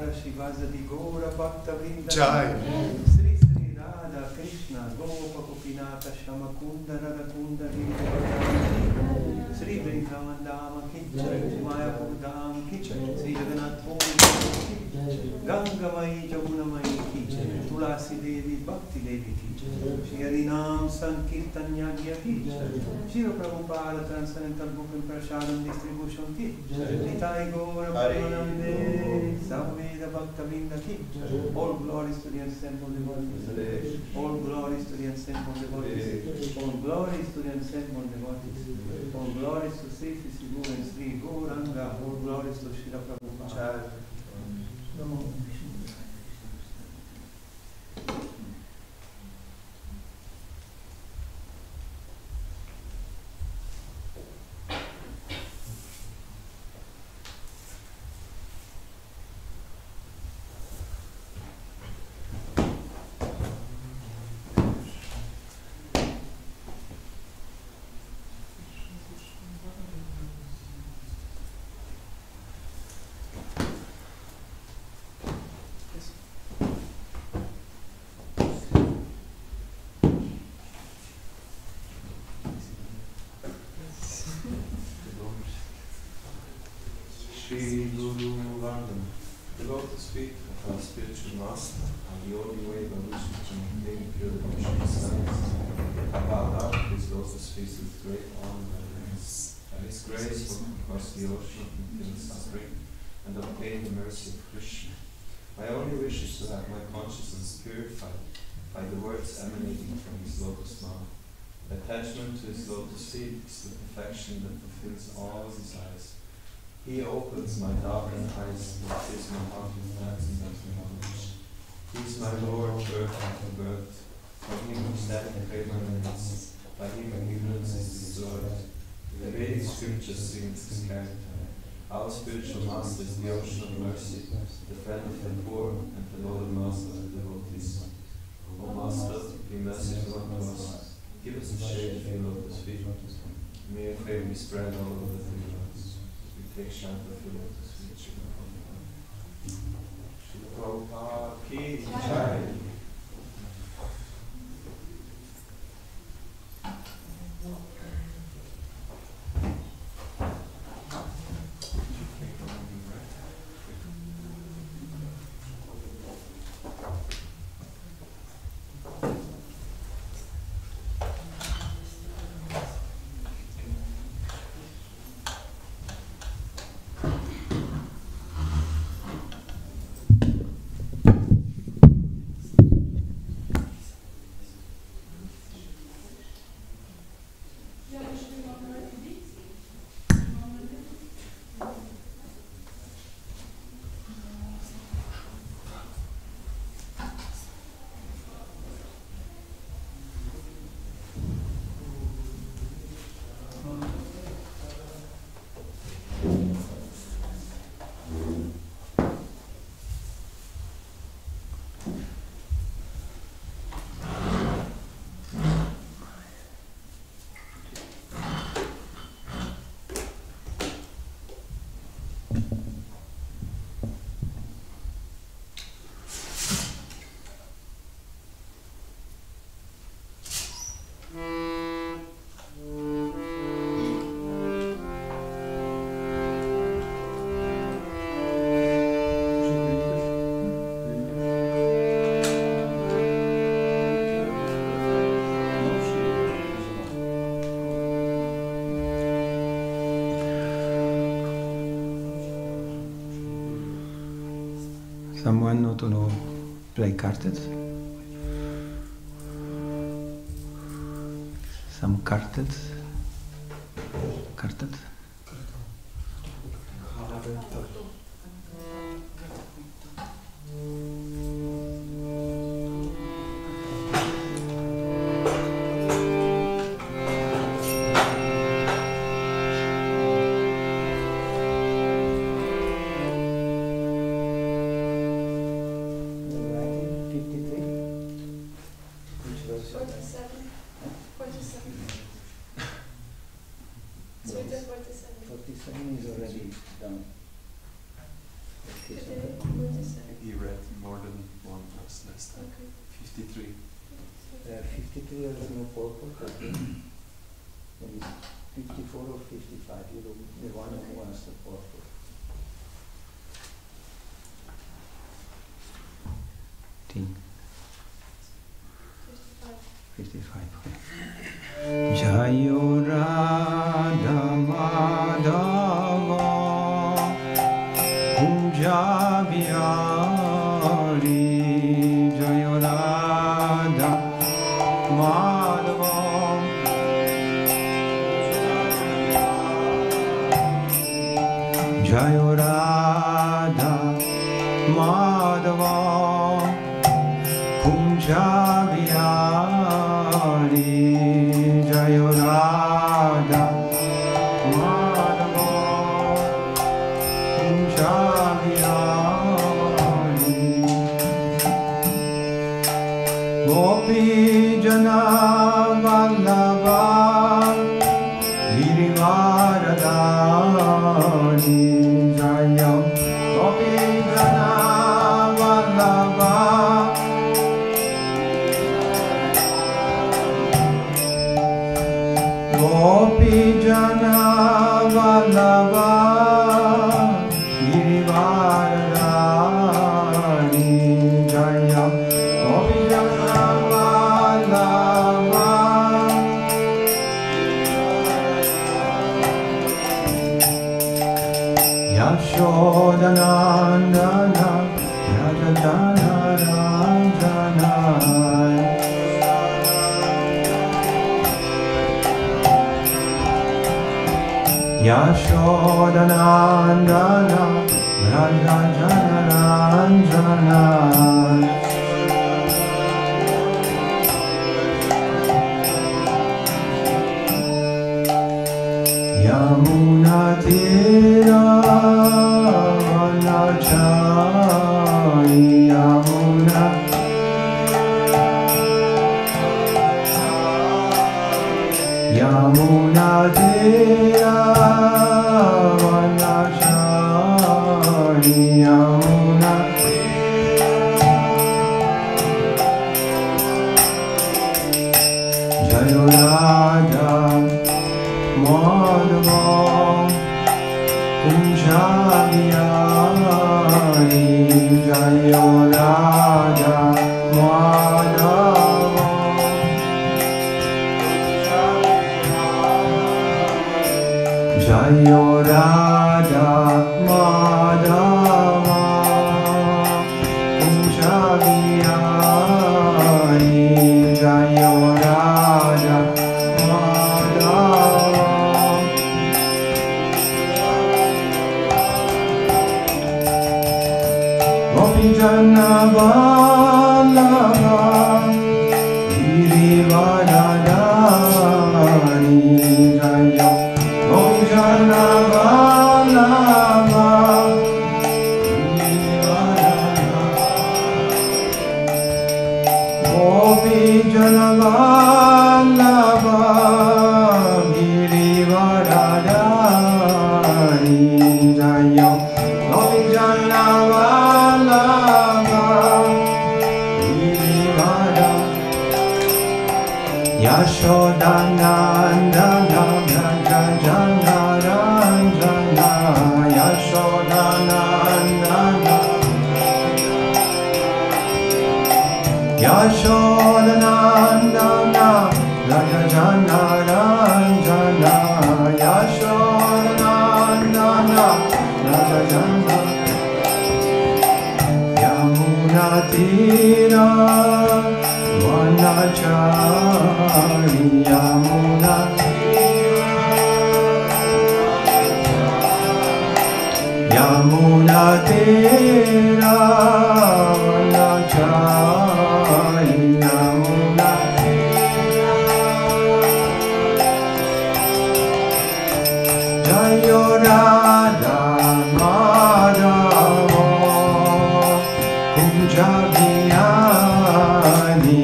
Radha Shivasadi Gora Bhakta Vrinda Jai. Sri Sri Radha Krishna Gopa Gopinata Shamakunda Radha Kunda Vrinda Sri Vrindavan Dama Kijai Maya Purdam Kijai Sri Jagannath Puri Kijai Gangamai Jamunamai Kijai Tulasi Devi Bhakti Devi Kijai Shri Harinam Sankirtan Yagya Kijai Shri Prabhupada Transcendental Book and Prashadam Distribution Kijai Nitai Gora Paramanande Samveda Bhakta Vrinda Kijai. All glories to the assembled devotees. All glories to the assembled devotees. All glories to the assembled devotees. All glories to Sri Sri Guru and Sri Gauranga. All glories to Srila Prabhupada. Shri Guru Vandana. The lotus feet of our spiritual master are the only way by which we can maintain pure devotion to science. I bow down to his lotus feet with great honor and reverence. By his grace, walk across the ocean of infinite suffering and obtain the mercy of Krishna. My only wish is to have my consciousness purified by the words emanating from his lotus mouth. Attachment to his lotus feet is the perfection that fulfills all desires. He opens my darkened eyes and fills my heart with transcendental knowledge. He is my Lord, birth after birth. From him who stands preeminence, by him ignorance is destroyed. The Vedic scriptures sing his character. Our spiritual master is the ocean of mercy, the friend of the poor, and the Lord master of the devotees. O Master, be merciful unto us. Give us the shade of your lotus feet. May your favor be spread all over the three worlds. Take shelter of your lotus feet. Srila Prabhupada ki jai. Someone not to know play cards? Some cards? Cards? He read more than one verse last time. Okay. 53. 52 has no purport, okay. Maybe 54 or 55, you know, the one who wants the purport. Think. 55. Jayo Radha Madhava Kunjabiyari Jayo Radha Madhava Jayo Radha Madhava Kunjabiyari Jayo Radha Madhava Kunjabiyari Gopi Jana Vallabha Girivaradhari Jayo Gopi Jana Vallabha Gopi Jana Vallabha Girivaradhari Jaya Gopi Jana Vallabha Yashodanandana Rajadana Ranjana Yashodanandana Rajajana Ranjana Yamuna Tira Vanachai Yamuna Yamuna Tira Vanachai Yamuna Jayo Radha Madhava Kunjabiyari Jayo Radha Madhava Jayo Radha Madhava Kunjabiyari Jayo Radha Jana Vallabha Girivaradhari Jaya Gopi Jana Vallabha Girivaradhari Gopi Jana Vallabha Girivaradhari Jaya Gopi Jana Yashodanandana Rajajana Ranjana Yashodanandana Yashodanandana Rajajana Ranjana Yashodanandana Rajajana Yamuna Tira Vanachari Yamuna Yamuna Tira Vanachari Yamuna Jayo Radha Madhava Kunjabiyari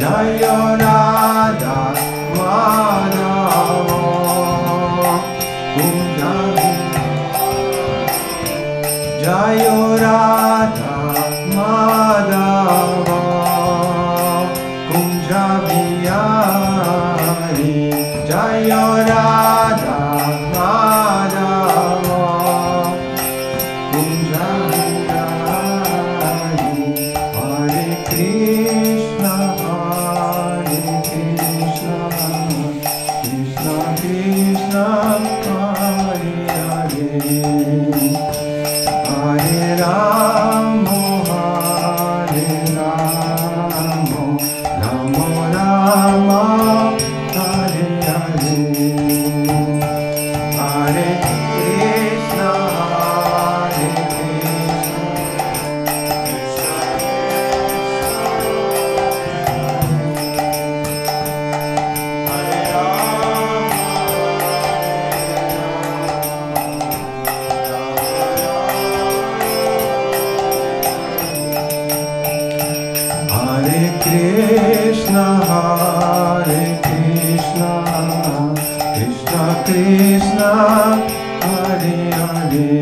Jayo Radha Madhava Kunjabiyari Jayo Radha Krishna, Krishna Krishna, Hare Hare,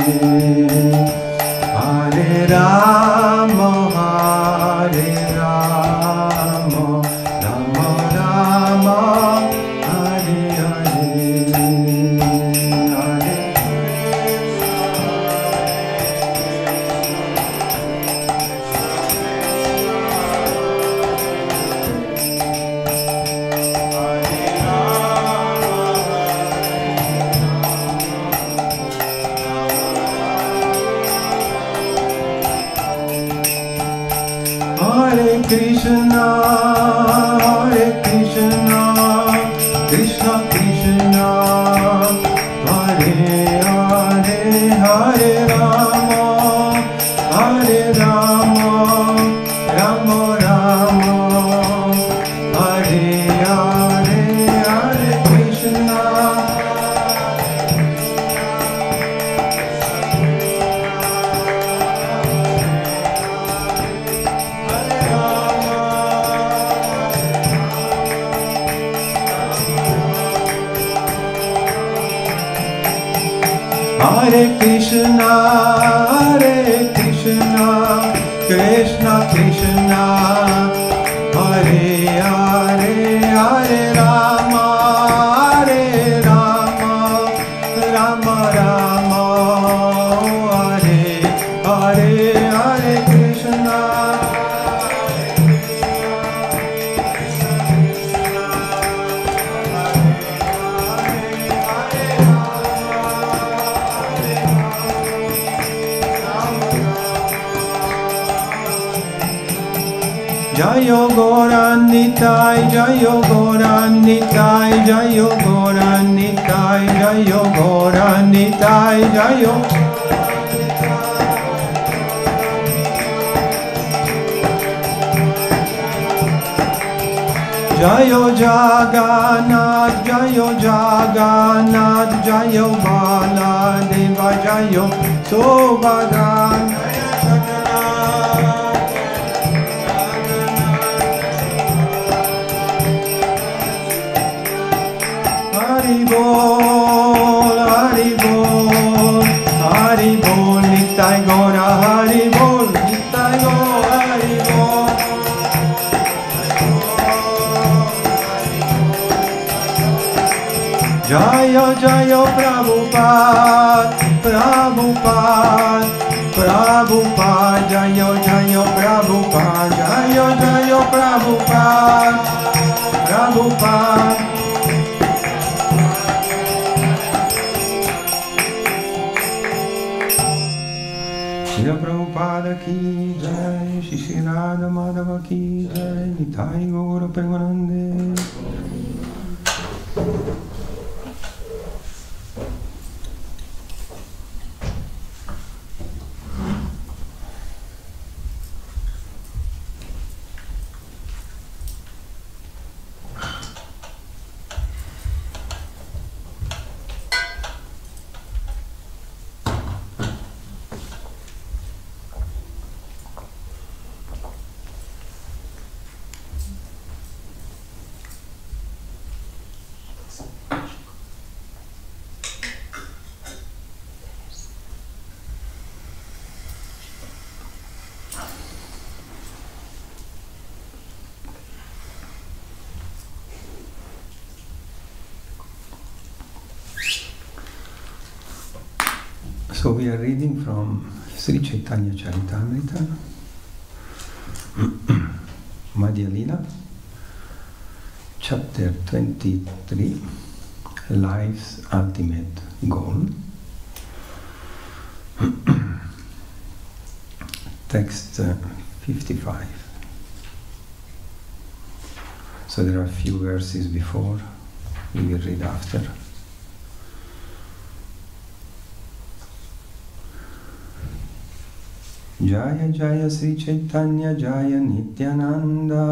Hare Rama, Hare Rama, Rama Rama, Hare Hare, Hare Krishna, Krishna Krishna, Hare Hare, Hare Rama, Rama Rama, Hare Hare, Hare Krishna. Hare Krishna, Krishna Krishna, Hare Hare, Hare Rama, Rama Rama, Hare Hare, Hare Krishna. Jayo Goranitai, Jayo Goranitai, Jayo Goranitai, Jayo Goranitai, Jayo. Jayo Jagannath, Jayo Jagannath, Jayo Baladeva, Jayo Subhadra. Haribol, Haribol, Haribol, Nitai Gora, Haribol, Nitai Gora, Haribol. Jayo, Jayo, Prabhupada, Prabhupada, Prabhupada, Jayo, Jayo, Prabhupada, Jayo, Jayo, Prabhupada, Prabhupada. Srila Prabhupada ki jai, Shri Radha Madhava ki jai, Nitai Gaura Premanande. So we are reading from Sri Chaitanya Charitamrita, Madhya Lila, chapter 23, Life's Ultimate Goal. Text 55. So there are a few verses before, we will read after. Jaya Jaya Sri Chaitanya Jaya Nityananda,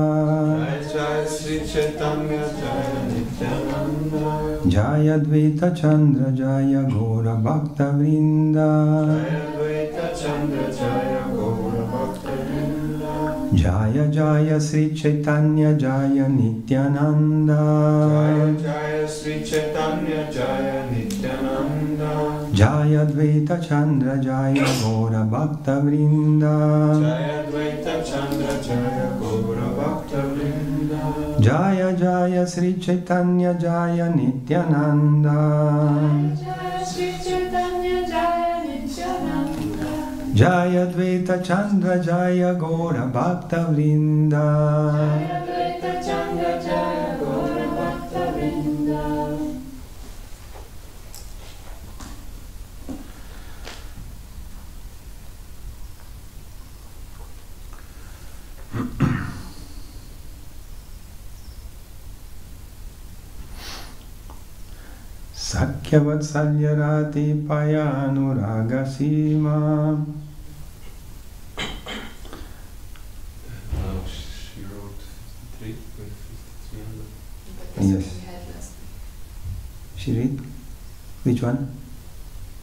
Jaya Jaya Sri Chaitanya Jaya Nityananda, Jaya Dvaita Chandra Jaya Gora Bhakta Vrinda, Jaya Dvaita Chandra Jaya Gaura Bhakta Vrinda, Jaya Jaya Sri Chaitanya Jaya Nityananda. Jaya Jaya Sri Chaitanya Jaya Nityananda. Jaya Dvaita Chandra Jaya Gaura Bhakta Vrinda. Jaya Dvaita Chandra Jaya Gaura Bhakta Vrinda. Jaya Jaya Sri Chaitanya Jaya Nityananda. Jaya Sri Chaitanya Jaya Nityananda. Jaya Dvaita Chandra Jaya Gaura Bhakta Vrinda. Jaya Dvaita Chandra Jaya Gaura Bhakta Vrinda. Sakya Vatsalya Rati Payanuraga Sima. She wrote 53 with 53 on Yes. She read? Which one?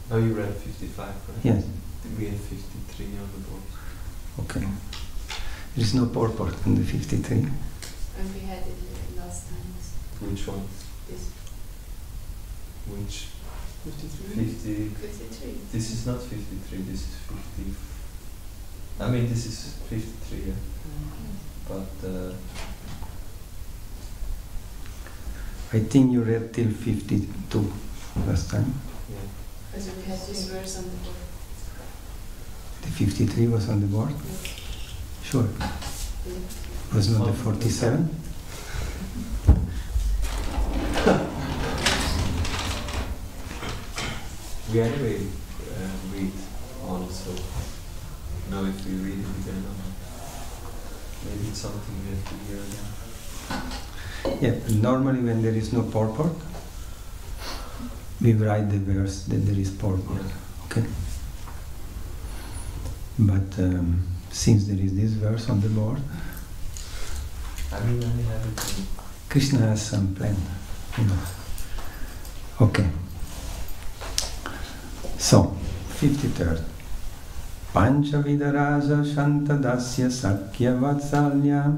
the... Oh, you read 55, right? Yes. We had 53 on the board. Okay. There is no purport in the 53. And we had it last time. Which one? This Which? 53. 50. 53. This is not 53, this is 50. I mean, this is 53, yeah. But I think you read till 52 last time. yeah. Because we had this verse on the board. The 53 was on the board? Sure. Was not the 47? We anyway read on, so now if we read it again, maybe it's something we have to hear again. Yeah, normally when there is no purport, we write the verse that there is purport. Okay? But since there is this verse on the board, I mean, I have it in... Krishna has some plan. You know. Okay. So, 53rd. Panchavidaraja Shantadasya Sakya Vatsalya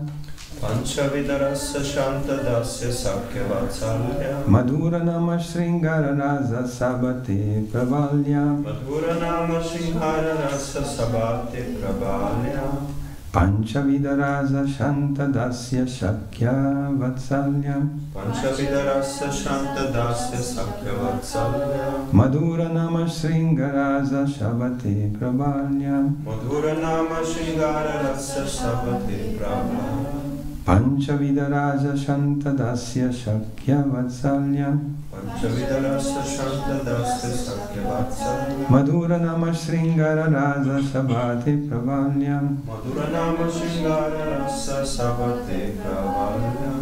Panchavidarasya Shantadasya Sakya Vatsalya Madhura Nama Sringara Raza Sabate Pravalya Madhura Nama Sringhara Rasa Sabate Prabalya Panchavidaraja Shantadasya Shakya Vatsalya Panchavidarasya Shantadasya Sakya Vatsalya Madhura Nama Sringaraza Shabate Pravalya Madhura Nama Sringhara Rasa Sabate Prabalya Panchavidaraja Shantadasya Shakya Vatsalya Panchavidarasya Shantadasya Sakya Vatsalya Madhura Nama Sringara Raza Shabate Pravalya Madhura Nama Sringhara Rasa Sabate Prabalya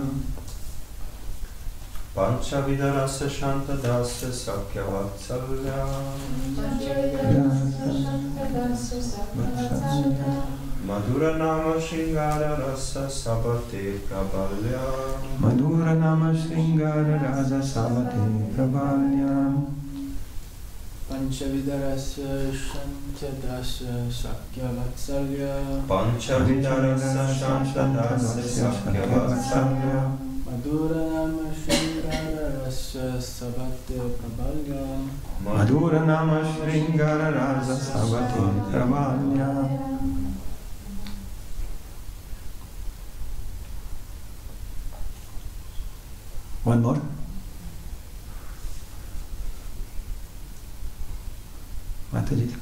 Panchavidarasya Shantadasya Sakya Vatsalya Madhura Nama Sringara Rasa Sabate Prabalya Madhura Nama Sringara Raza Sabate Pravalya Panchavidarasya Shantadasya Sakya Vatsalya Panchavidarasya Shantadasya Sakya Vatsalya Madhura Nama Sringara Rasa Sabate Prabalya Madhura Nama Sringara Raza Sabate Pravalya. One more. Mataji.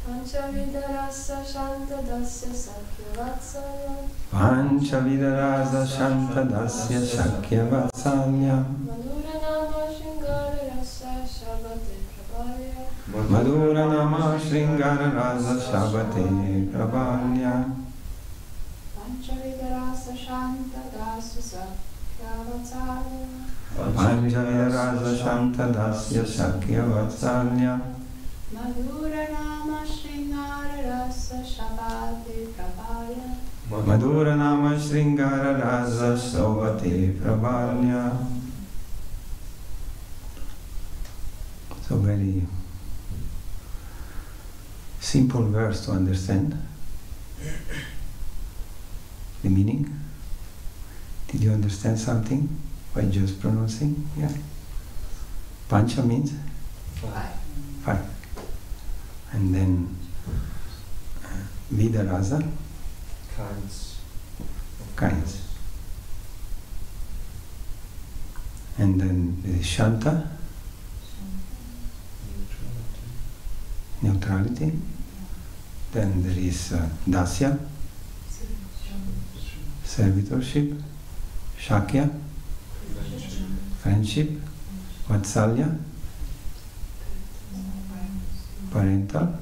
Panchavidarasa Shantadasya Sakya Vatsalya Panchavidarasa Shantadasya Shakya Vatsalya Madhura Nama Sringara Rasa Shabate Prabalya Madhura Nama Sringara Raza Shabate Pravalya Panchavidarasa Shantadasya Sakya Vatsalya Panchavidarasa Shantadasya Shakya Vatsalya Madhura Nama Sringara Rasa Shabate Prabalya Madhura Nama Sringara Raza Shabate Pravalya. So very simple verse to understand. the meaning? Did you understand something by just pronouncing? Yeah. Pancha means? 5. And then Vidarasa? Kinds. And then there is Shanta? Neutrality. Then there is Dasya? Servitorship. Shakya? Friendship. Vatsalya? Parental.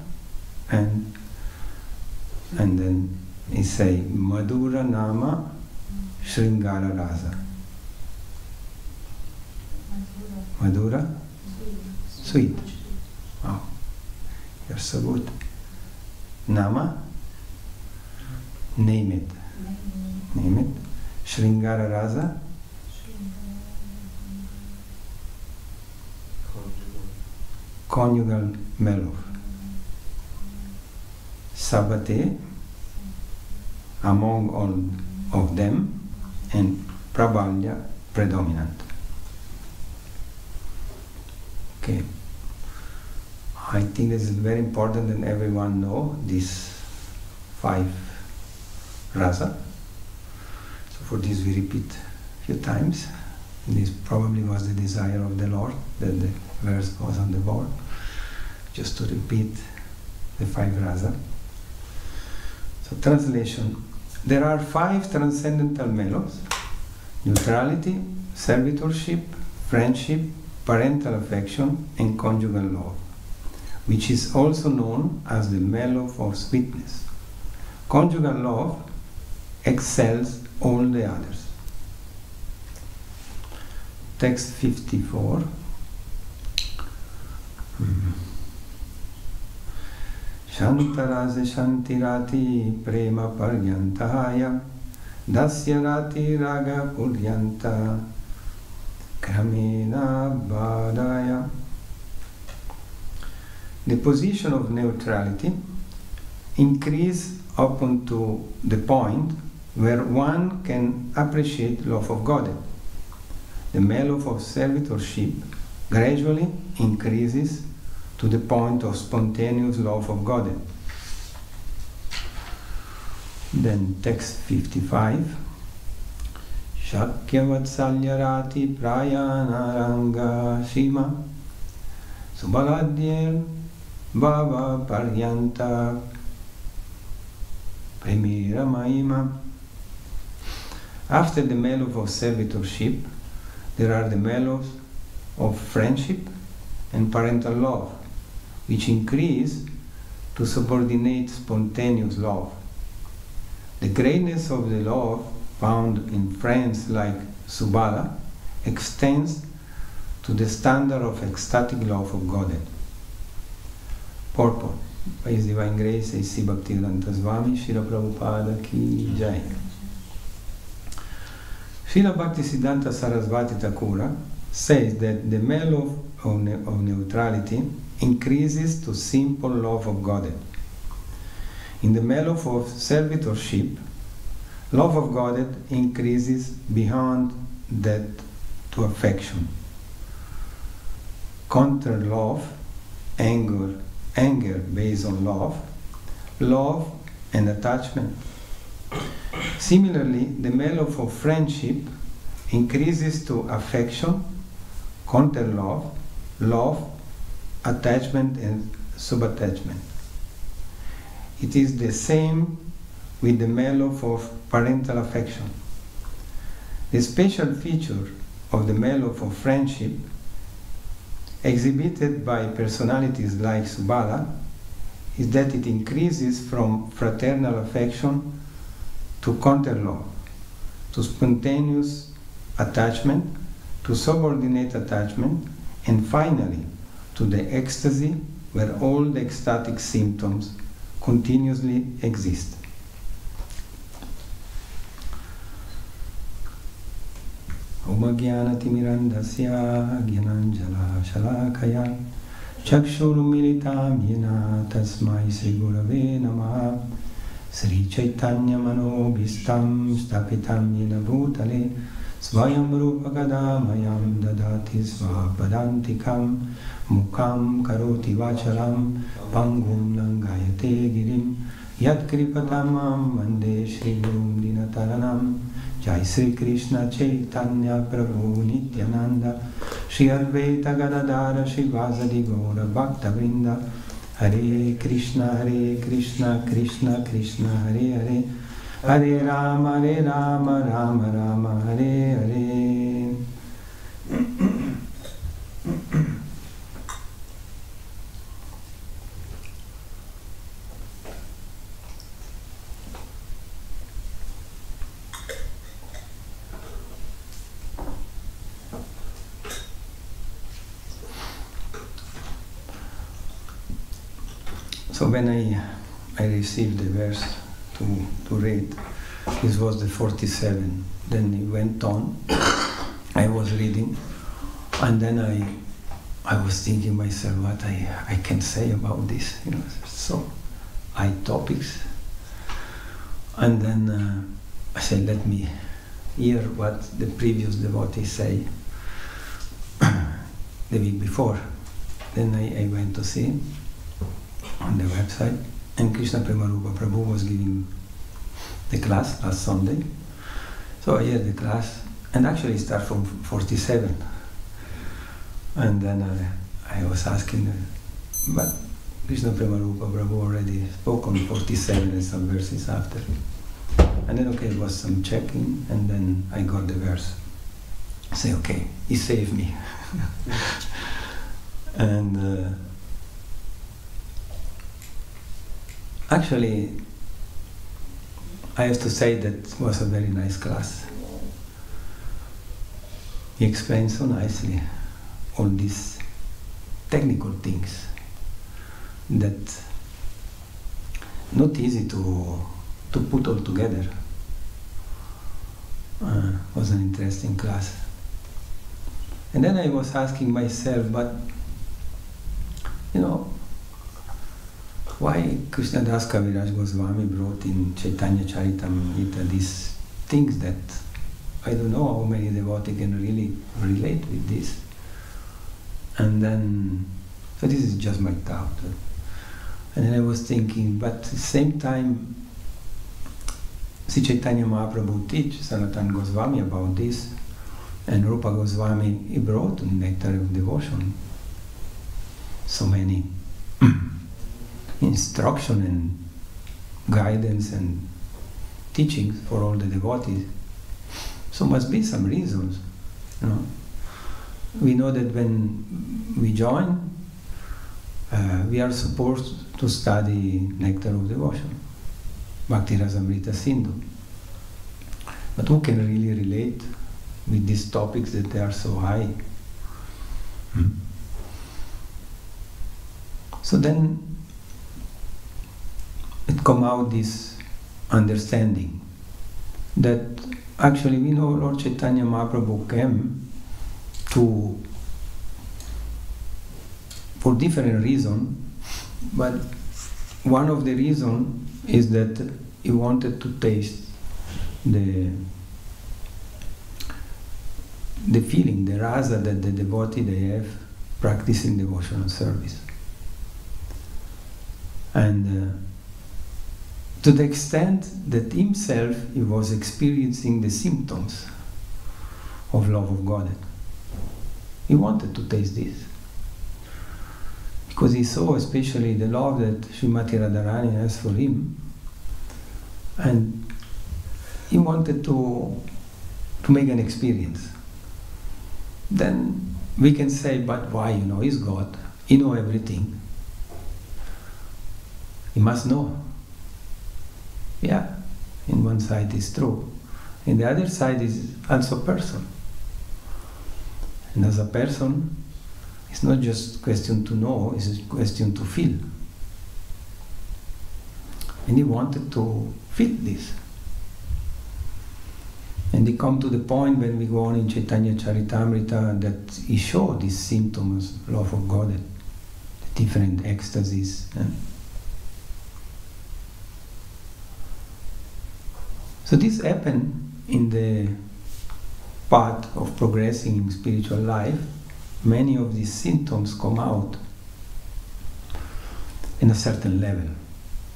And then he say Madhura Nama Sringara Rasa. Madhura? Sweet. Wow. You're so good. Nama? Name it. Name it. Sringara Rasa? Conjugal mellow. Sabate, among all of them, and Prabalya, predominant. Okay. I think this is very important that everyone know these 5 rasa. So for this we repeat a few times. This probably was the desire of the Lord, that the verse was on the board, just to repeat the 5 rasa. So translation. There are 5 transcendental mellows: neutrality, servitorship, friendship, parental affection, and conjugal love, which is also known as the mellow of sweetness. Conjugal love excels all the others. Text 54. Shantarase shantirati prema paryantahaya dasya rati raga puryanta kramena badaya. The position of neutrality increases up to the point where one can appreciate love of God. The mellow of servitorship gradually increases to the point of spontaneous love of God. Then text 55. Shakya vatsalyarati prayanaranga shima subaladhyel bhava paryanta primera mahima. After the mellow of servitorship, there are the mellows of friendship and parental love, which increase to subordinate spontaneous love. The greatness of the love found in friends like Subala extends to the standard of ecstatic love of Godhead. Purport by His Divine Grace A.C. Bhaktivedanta Swami Srila Prabhupada Ki Jai. Srila Bhaktisiddhanta Sarasvati Thakura says that the mellow of neutrality increases to simple love of Godhead. In the mellow of servitorship, love of Godhead increases beyond that to affection. Contra love, anger based on love and attachment. Similarly, the mellow of friendship increases to affection, counter love, attachment and subattachment. It is the same with the mellow of parental affection. The special feature of the mellow of friendship exhibited by personalities like Subala is that it increases from fraternal affection to counter love, to spontaneous attachment, to subordinate attachment, and finally to the ecstasy where all the ecstatic symptoms continuously exist. Om Jnana-timirandasya Jnananjala Shalakaya Chakshurumilitam Yena Tasmai Sri Gurave Namaha Sri Chaitanya Manobhistam Stapitam Yena Bhutale Svayam Rupa Kadamayam Dadati Svapadantikam Mukam Karoti Vacharam Pangum Langayate Girim Yat Kripatamam Vande Shri Gurum Dinataranam Jai Sri Krishna Chaitanya Prabhu Nityananda Shri Advaita Gadadara Shri Vasadi Gaura Bhakta Vrinda Hare Krishna Krishna Krishna Hare Hare Hare Rama Rama Rama Hare Hare. So when I received the verse to read, this was the 47. Then it went on. I was reading, and then I was thinking myself what I can say about this. You know, so high topics. And then I said, let me hear what the previous devotees say the week before. Then I went to see on the website, and Krishna Premarupa Prabhu was giving the class last Sunday. So I heard the class, and actually it started from 47. And then I was asking, but Krishna Premarupa Prabhu already spoke on 47 and some verses after. And then okay, it was some checking, and then I got the verse. I say, okay, he saved me. And actually, I have to say that it was a very nice class. He explained so nicely all these technical things that not easy to put all together. Was an interesting class. And then I was asking myself, but you know, why Krishna Das Kaviraj Goswami brought in Chaitanya Charitamrita these things that I don't know how many devotees can really relate with this. And then, so this is just my thought. And then I was thinking, but at the same time, Sri Chaitanya Mahaprabhu teach Sanatana Goswami about this, and Rupa Goswami, he brought Nectar of Devotion. So many instruction and guidance and teachings for all the devotees. So must be some reasons, you know. We know that when we join, we are supposed to study Nectar of Devotion, Bhakti Rasamrita Sindhu. But who can really relate with these topics that they are so high? So then it come out this understanding that actually we know Lord Chaitanya Mahaprabhu came for different reasons, but one of the reasons is that he wanted to taste the feeling, the rasa that the devotee they have practicing devotional service. And to the extent that himself he was experiencing the symptoms of love of God. He wanted to taste this. Because he saw especially the love that Srimati Radharani has for him. And he wanted to make an experience. Then we can say, but why? You know, he's God. He knows everything. He must know. Yeah, in one side is true. In the other side is also person. And as a person, it's not just a question to know, it's a question to feel. And he wanted to feel this. And he come to the point when we go on in Chaitanya Charitamrita that he showed these symptoms of love of God, the different ecstasies. So this happened in the path of progressing in spiritual life. Many of these symptoms come out in a certain level.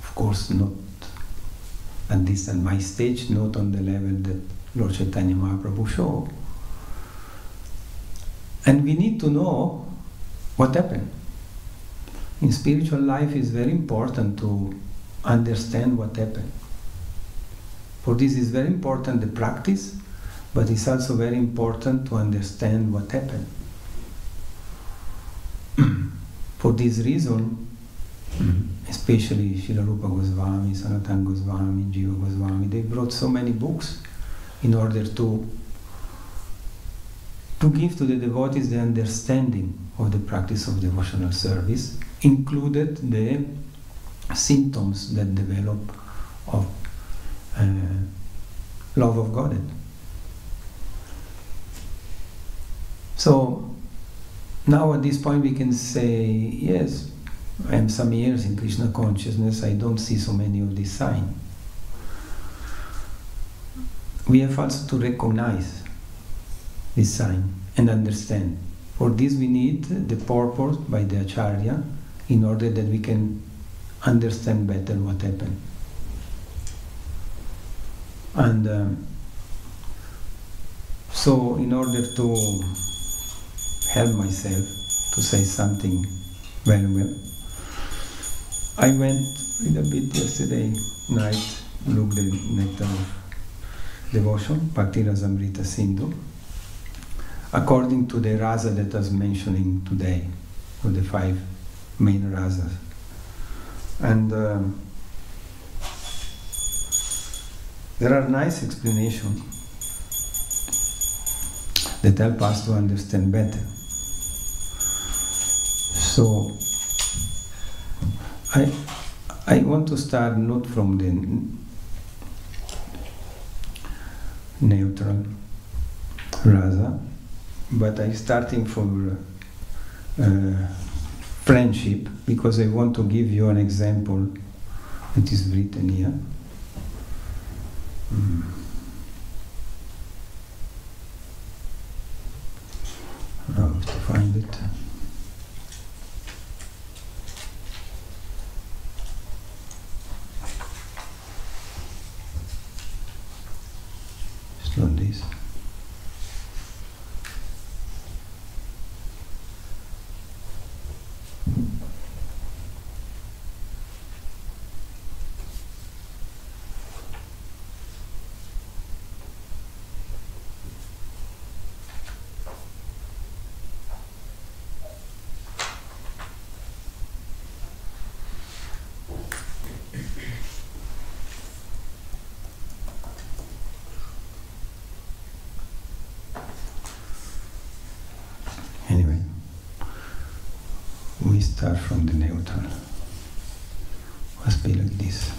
Of course, not at this at my stage, not on the level that Lord Chaitanya Mahaprabhu showed. And we need to know what happened. In spiritual life, it's very important to understand what happened. For this is very important the practice, but it's also very important to understand what happened. For this reason, especially Srila Rupa Goswami, Sanatana Goswami, Jiva Goswami, they brought so many books in order to give to the devotees the understanding of the practice of devotional service, included the symptoms that develop of love of Godhead. So now at this point we can say, yes, I am some years in Krishna consciousness, I don't see so many of these signs. We have also to recognize this sign and understand. For this we need the purpose by the Acharya in order that we can understand better what happened. And so in order to help myself to say something very well, I went a little bit yesterday night, looked at the Nectar of Devotion, Bhakti Rasamrita Sindhu, according to the rasa that I was mentioning today, of the 5 main rasas. And there are nice explanations that help us to understand better. So I want to start not from the neutral rasa, but I'm starting from friendship, because I want to give you an example that is written here. I have to find it. It's not this. Anyway, we start from the neutral. Must be like this.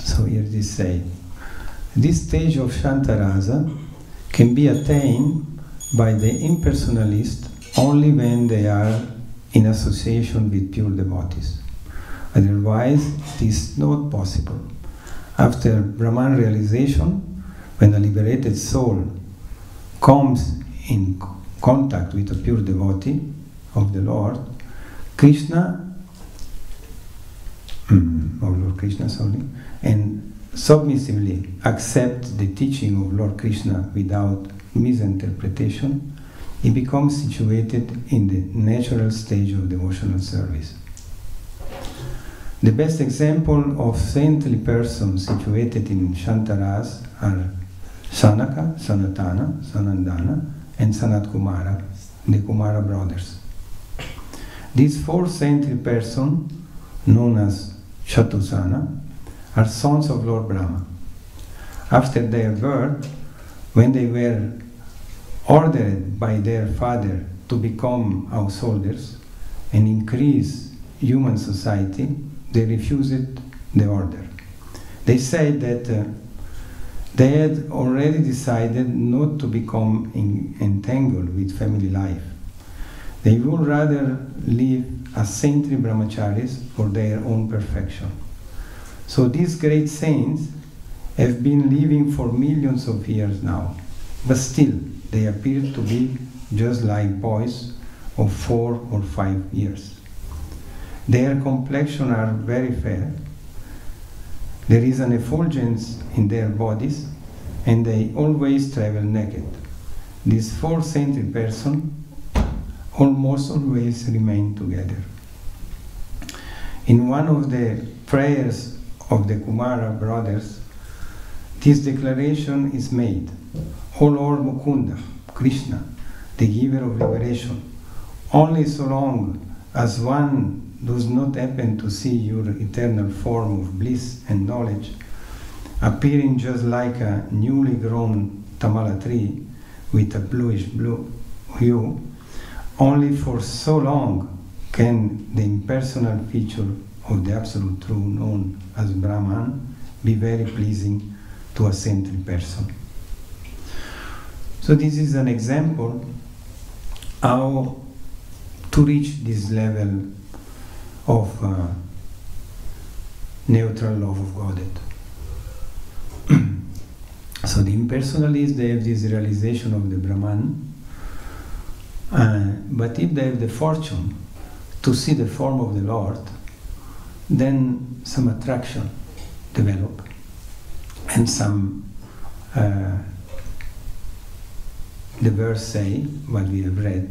So here they say, this stage of Shantarasa can be attained by the impersonalist only when they are in association with pure devotees. Otherwise, it is not possible. After Brahman realization, when a liberated soul comes in contact with a pure devotee of the Lord, Krishna, of Lord Krishna, and submissively accept the teaching of Lord Krishna without misinterpretation, he becomes situated in the natural stage of devotional service. The best example of saintly persons situated in Shantaras are Sanaka, Sanatana, Sanandana, and Sanat Kumara, the Kumara brothers. These 4th century persons, known as Chatusana, are sons of Lord Brahma. After their birth, when they were ordered by their father to become householders and increase human society, they refused the order. They said that they had already decided not to become entangled with family life. They would rather live as saintly brahmacharis for their own perfection. So these great saints have been living for millions of years now, but still they appear to be just like boys of 4 or 5 years. Their complexion are very fair. There is an effulgence in their bodies, and they always travel naked. These 4th century persons almost always remain together. In one of the prayers of the Kumara brothers, this declaration is made: O Lord Mukunda, Krishna, the giver of liberation, only so long as one does not happen to see your eternal form of bliss and knowledge, appearing just like a newly grown tamala tree with a bluish blue hue, only for so long can the impersonal feature of the Absolute True known as Brahman be very pleasing to a saintly person. So this is an example how to reach this level of neutral love of Godhead. So the impersonalists, they have this realization of the Brahman, but if they have the fortune to see the form of the Lord, then some attraction develop, and some, the verse say, what we have read,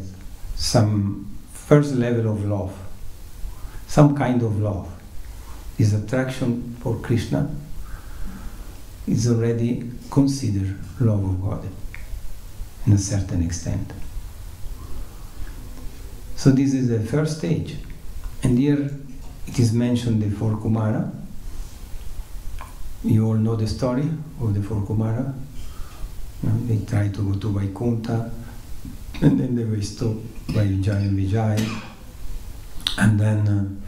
some first level of love, some kind of love. This attraction for Krishna is already considered love of God in a certain extent. So this is the first stage, and here it is mentioned the 4 Kumara. You all know the story of the 4 Kumara. They try to go to Vaikuntha, and then they were stopped by Jai and Vijay, and then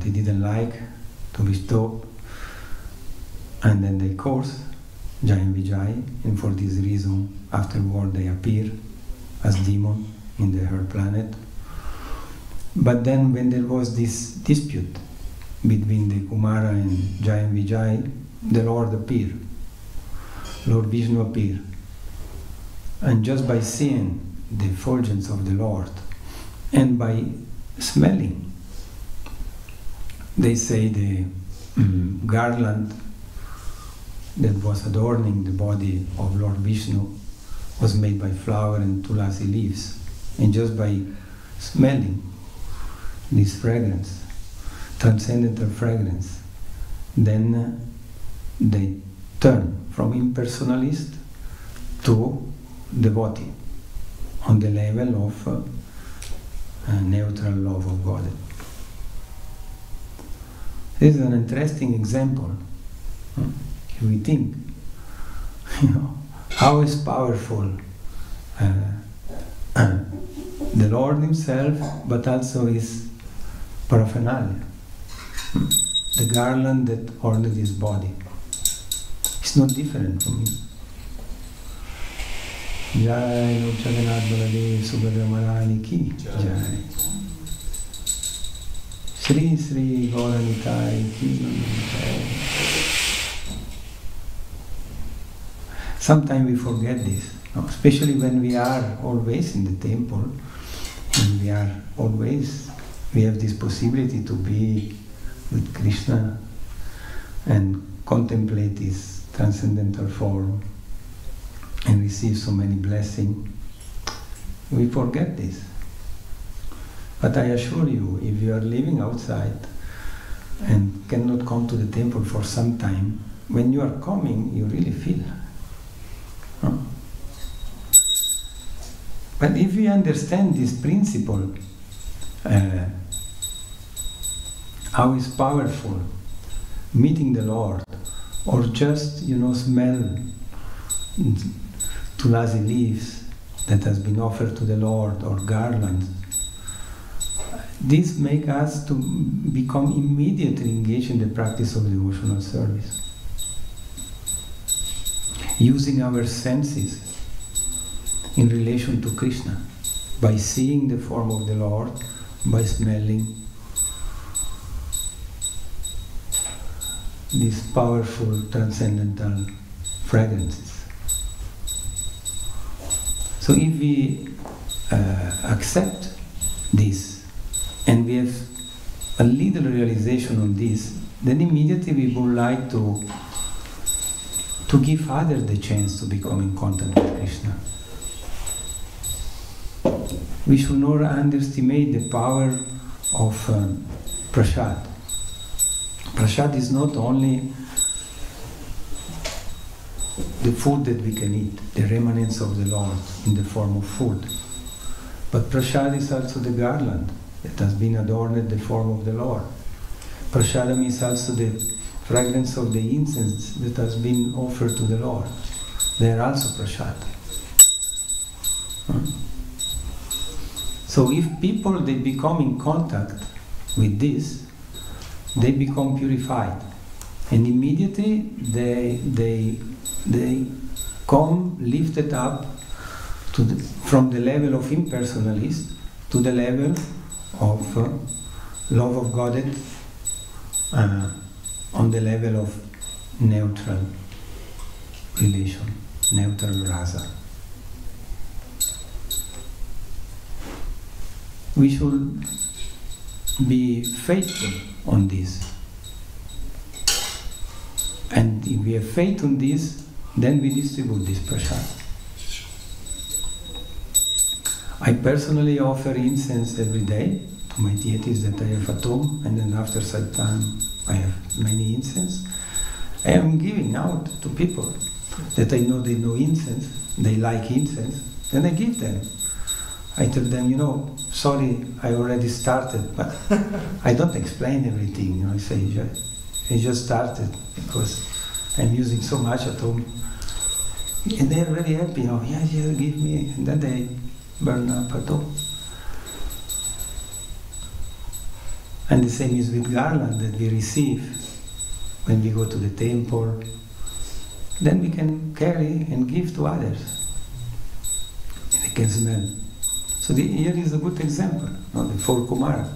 they didn't like to be stopped, and then they cursed Jai and Vijay, and for this reason afterward they appear as demons in the Earth planet. But then when there was this dispute between the Kumara and Jai and Vijay, the Lord appeared. Lord Vishnu appeared. And just by seeing the effulgence of the Lord and by smelling, they say the garland that was adorning the body of Lord Vishnu was made by flower and tulasi leaves. And just by smelling this fragrance, transcendental fragrance, then they turn from impersonalist to devotee on the level of neutral love of God. This is an interesting example. If we think, how is powerful the Lord Himself, but also His paraphernalia, the garland that ordered His body. It's not different from Him. Jai Lord Jagannath Baladev Subhadra Marani ki Jai. Sri Sri Gauranitai ki Jai. Sometimes we forget this, especially when we are always in the temple, and we have this possibility to be with Krishna and contemplate His transcendental form and receive so many blessings. We forget this. But I assure you, if you are living outside and cannot come to the temple for some time, when you are coming, you really feel. But if we understand this principle, how is powerful meeting the Lord, or just, smell tulasi leaves that has been offered to the Lord, or garlands. This makes us to become immediately engaged in the practice of devotional service, using our senses in relation to Krishna, by seeing the form of the Lord, by smelling these powerful transcendental fragrances. So if we accept this, and we have a little realization on this, then immediately we would like to give others the chance to become in contact with Krishna. We should not underestimate the power of prasad. Prasad is not only the food that we can eat, the remnants of the Lord in the form of food, but prasad is also the garland that has been adorned in the form of the Lord. Prasadam is also the fragrance of the incense that has been offered to the Lord. They are also prasad. So if people, they become in contact with this, they become purified, and immediately they come lifted up from the level of impersonalist to the level of love of Godhead, on the level of neutral relation, neutral rasa. We should be faithful on this. And if we have faith on this, then we distribute this prasad. I personally offer incense every day to my deities that I have at home, and then after some time I have many incense. I am giving out to people that I know they know incense, they like incense, then I give them. I tell them, sorry, I already started, but I don't explain everything. I say, I just started because I'm using so much at home. And they're very happy, yeah, give me, and then they burn up at home. And the same is with garland that we receive when we go to the temple. Then we can carry and give to others. They can smell. So here is a good example, the four Kumara.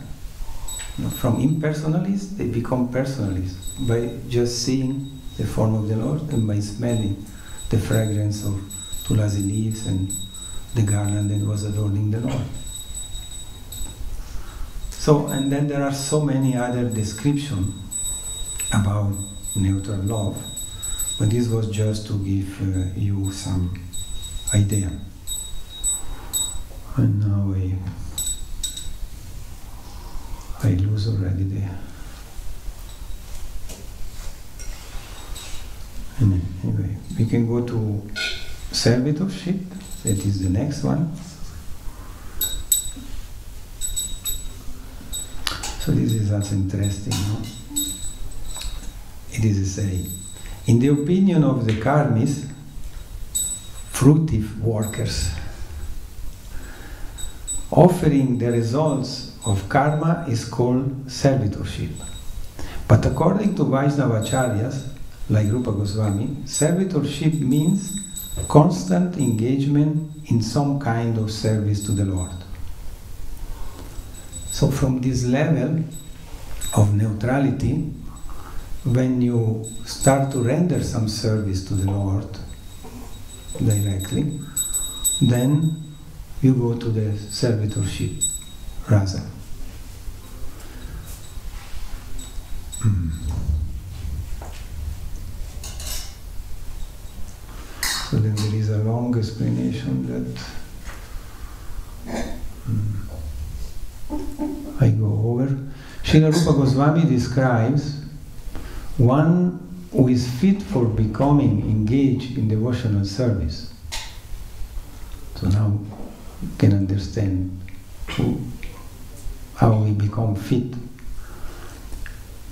From impersonalists, they become personalists by just seeing the form of the Lord and by smelling the fragrance of tulasi leaves and the garland that was adorning the Lord. So, and then there are so many other descriptions about neutral love, but this was just to give you some idea. And now I lose already there. And anyway, we can go to servitorship, that is the next one. So this is also interesting, It is a saying. In the opinion of the karmis, fruitive workers, offering the results of karma is called servitorship. But according to Vaishnavacharyas, like Rupa Goswami, servitorship means constant engagement in some kind of service to the Lord. So from this level of neutrality, when you start to render some service to the Lord directly, then you go to the servitorship rasa. So then there is a long explanation that I go over. Srila Rupa Goswami describes one who is fit for becoming engaged in devotional service. So now you can understand how we become fit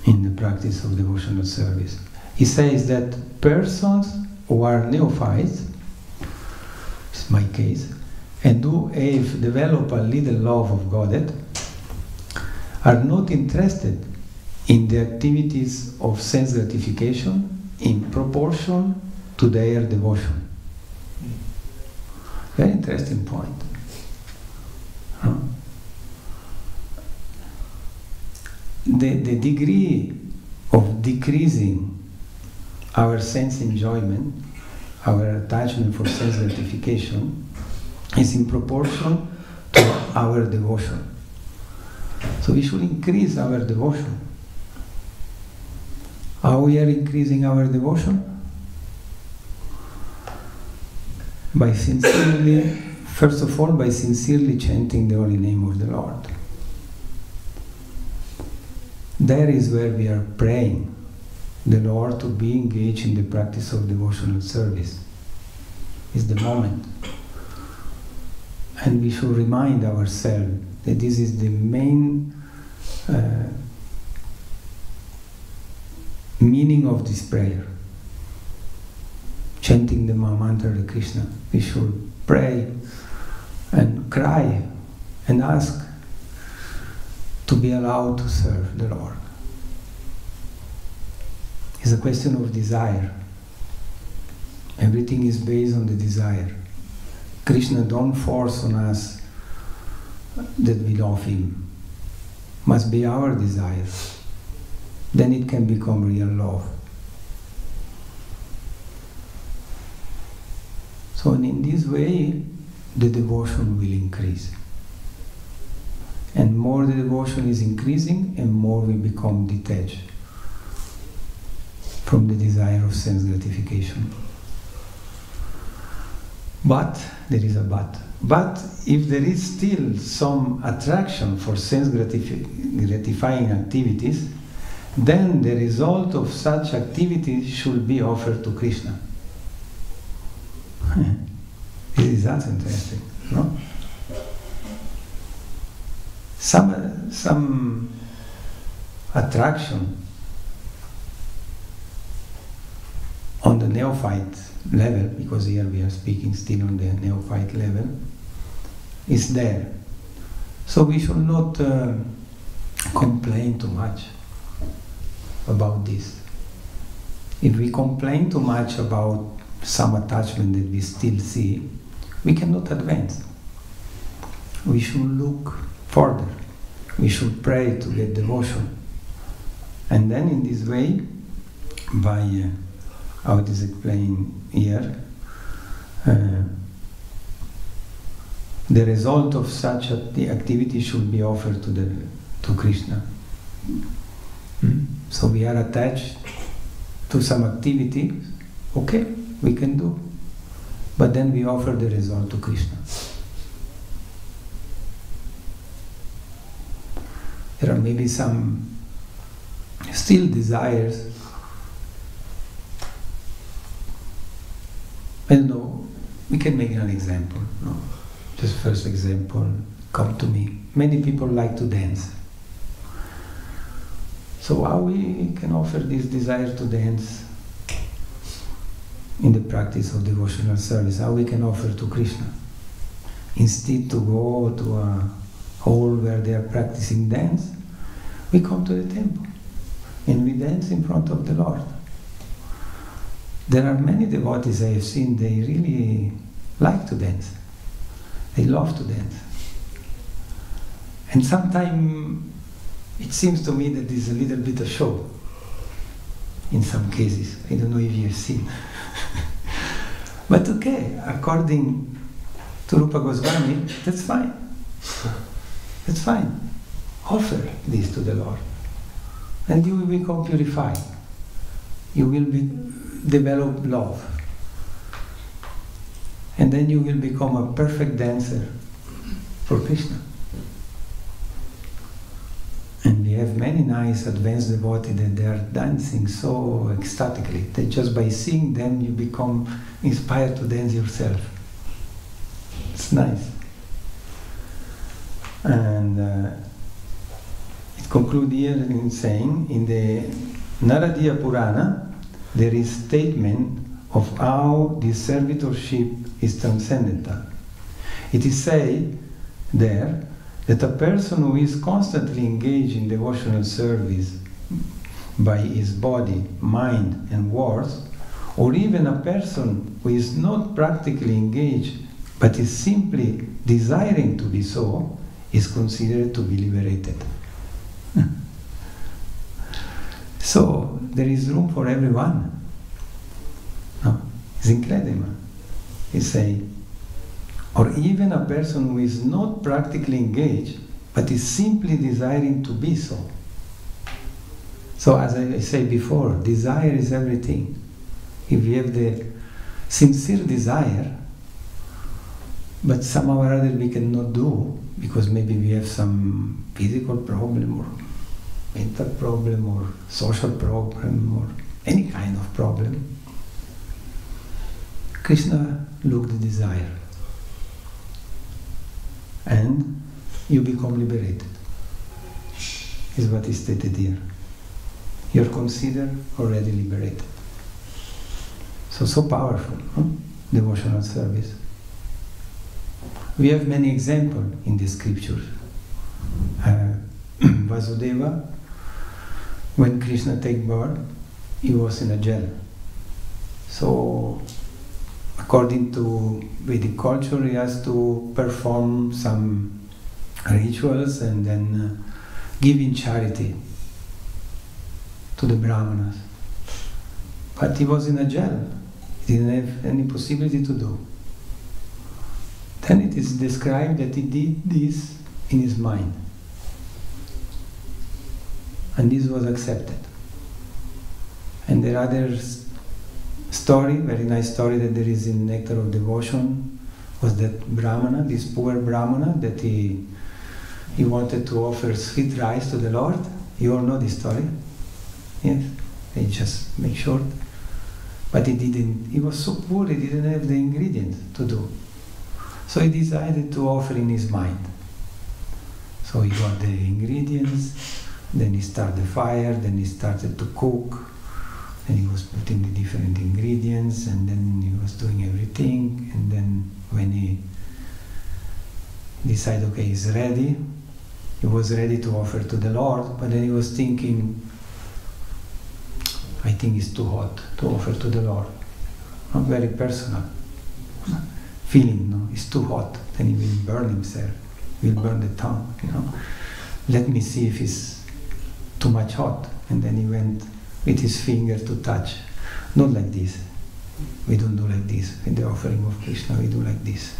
in the practice of devotional service. He says that persons who are neophytes, it's my case, and who have developed a little love of Godhead, are not interested in the activities of sense gratification in proportion to their devotion. Very interesting point. Huh? The degree of decreasing our sense enjoyment, our attachment for sense gratification, is in proportion to our devotion. So we should increase our devotion. How we are increasing our devotion? By sincerely, first of all, by sincerely chanting the holy name of the Lord. There is where we are praying the Lord to be engaged in the practice of devotional service. Is the moment. And we should remind ourselves that this is the main meaning of this prayer. Chanting the Mahamantra of Krishna. We should pray and cry and ask to be allowed to serve the Lord. It's a question of desire. Everything is based on the desire. Krishna don't force on us that we love Him. Must be our desire. Then it can become real love. So in this way, the devotion will increase. And more the devotion is increasing, and more we become detached from the desire of sense gratification. But, there is a but. But if there is still some attraction for sense gratifying activities, then the result of such activities should be offered to Krishna. That's interesting, no? Some attraction on the neophyte level, because here we are speaking still on the neophyte level, is there. So we should not complain too much about this. If we complain too much about some attachment that we still see, we cannot advance. We should look further. We should pray to get devotion. And then in this way, by how it is explained here, the result of such the activity should be offered to Krishna. So we are attached to some activity, okay, we can do, but then we offer the result to Krishna. There are maybe some still desires. I don't know, we can make an example. No? Just first example, come to me. Many people like to dance. So how we can offer this desire to dance in the practice of devotional service? How we can offer to Krishna? Instead to go to a hall where they are practicing dance, we come to the temple and we dance in front of the Lord. There are many devotees I have seen, they really like to dance. They love to dance. And sometimes it seems to me that there's a little bit of show in some cases. I don't know if you have seen. But okay, according to Rupa Goswami, that's fine. That's fine. Offer this to the Lord. And you will become purified. You will develop love. And then you will become a perfect dancer for Krishna. And we have many nice advanced devotees that they are dancing so ecstatically that just by seeing them you become inspired to dance yourself. It's nice. And conclude here in saying, in the Naradiya Purana, there is statement of how this servitorship is transcendental. It is said there that a person who is constantly engaged in devotional service by his body, mind and words, or even a person who is not practically engaged but is simply desiring to be so, is considered to be liberated. So there is room for everyone. No? It's incredible. He say, or even a person who is not practically engaged but is simply desiring to be so. So as I said before, desire is everything. If we have the sincere desire, but somehow or other we cannot do, because maybe we have some physical problem or mental problem or social problem or any kind of problem, Krishna looked at desire and you become liberated, is what is stated here. You're considered already liberated. So powerful, huh? Devotional service. We have many examples in the scriptures. Vasudeva, when Krishna take birth, he was in a jail. So, according to Vedic culture, he has to perform some rituals and then give in charity to the Brahmanas. But he was in a jail. He didn't have any possibility to do. Then it is described that he did this in his mind. And this was accepted. And there are other story, very nice story that there is in Nectar of Devotion, was that Brahmana, this poor Brahmana, that he wanted to offer sweet rice to the Lord. You all know this story? Yes? I just make short. But he didn't, he was so poor, he didn't have the ingredients to do. So he decided to offer in his mind. So he got the ingredients, then he started the fire, then he started to cook, then he was putting the different ingredients, and then he was doing everything, and then when he decided, okay, he's ready, he was ready to offer to the Lord, but then he was thinking, I think it's too hot to offer to the Lord. Not very personal. Feeling, no, it's too hot, then he will burn himself, he will burn the tongue, you know. Let me see if it's too much hot. And then he went with his finger to touch. Not like this. We don't do like this. In the offering of Krishna, we do like this.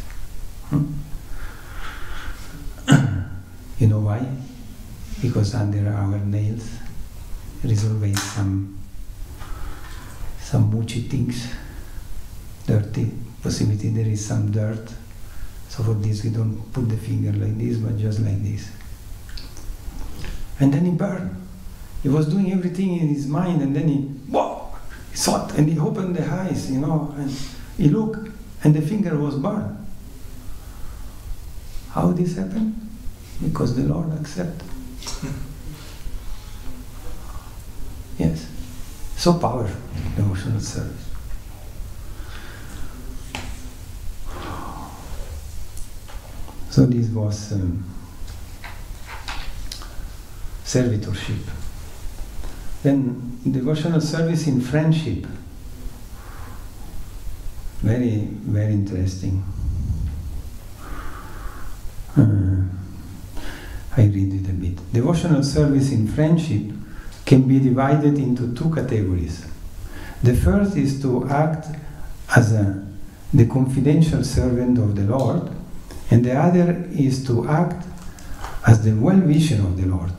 You know why? Because under our nails there is always some mushy things, dirty. Possibility there is some dirt. So for this we don't put the finger like this, but just like this. And then he burned. He was doing everything in his mind, and then whoa, it's hot, and he opened the eyes, you know, and he looked, and the finger was burned. How this happened? Because the Lord accepted. Yes. So powerful, devotional service. So this was servitorship. Then devotional service in friendship. Very, very interesting. I read it a bit. Devotional service in friendship can be divided into two categories. The first is to act as the confidential servant of the Lord, and the other is to act as the well-wisher of the Lord.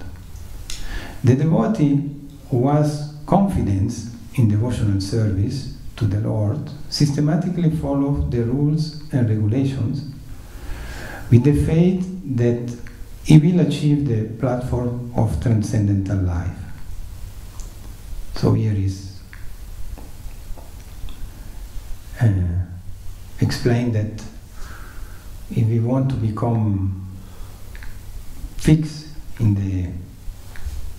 The devotee who has confidence in devotional service to the Lord systematically follows the rules and regulations with the faith that he will achieve the platform of transcendental life. So here is explained that if we want to become fixed in the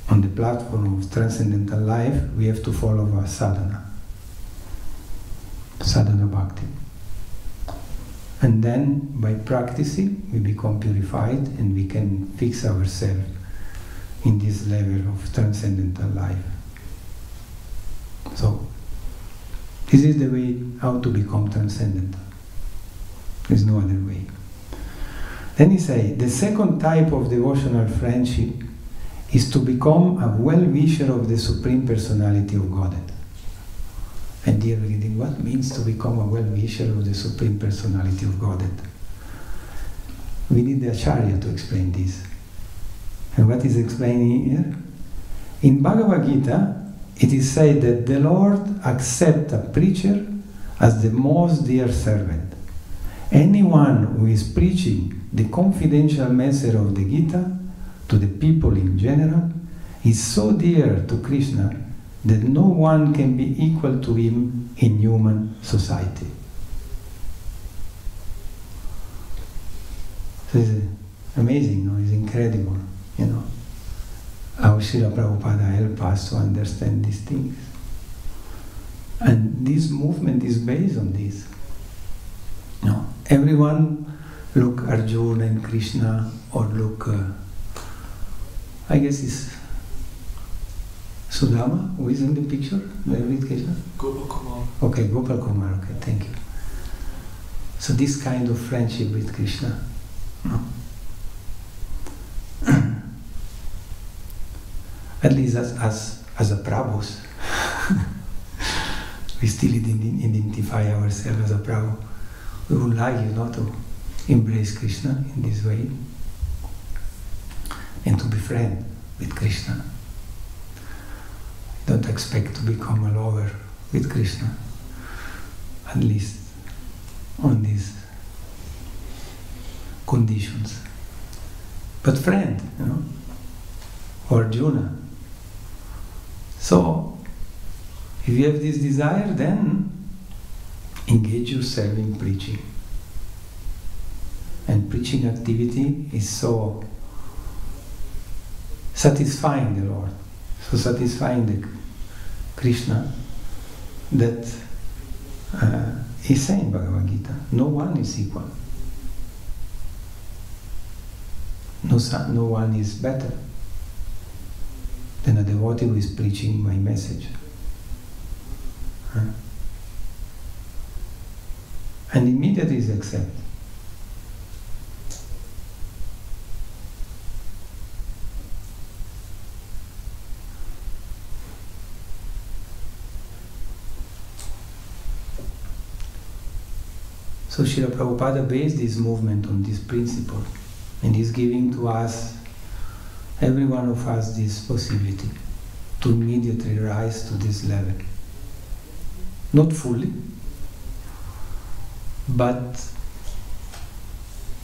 on the platform of transcendental life, we have to follow our sadhana bhakti. And then, by practicing, we become purified and we can fix ourselves in this level of transcendental life. So, this is the way how to become transcendental. There's no other way. Then he says, the second type of devotional friendship is to become a well-wisher of the Supreme Personality of Godhead. And dear reading, what means to become a well-wisher of the Supreme Personality of Godhead? We need the Acharya to explain this. And what is explaining here? In Bhagavad Gita, it is said that the Lord accepts a preacher as the most dear servant. Anyone who is preaching the confidential message of the Gita to the people in general is so dear to Krishna that no one can be equal to him in human society. So it's amazing, no? It's incredible, you know, how Srila Prabhupada helped us to understand these things. And this movement is based on this. No, everyone look Arjuna and Krishna, or look, I guess it's Sudama, who is in the picture? Gopal Kumar. Okay, Gopal Kumar, okay, thank you. So this kind of friendship with Krishna, no? At least as a Prabhus, we still identify ourselves as a Prabhu. We would like, to embrace Krishna in this way and to be friend with Krishna. Don't expect to become a lover with Krishna, at least on these conditions. But friend, or Arjuna. So, if you have this desire, then engage yourself in preaching. And preaching activity is so satisfying the Lord, so satisfying the Krishna, that he's saying Bhagavad Gita, no one is equal. No one is better than a devotee who is preaching my message. And immediately is accepted. So Srila Prabhupada based this movement on this principle, and is giving to us, every one of us, this possibility to immediately rise to this level. Not fully, but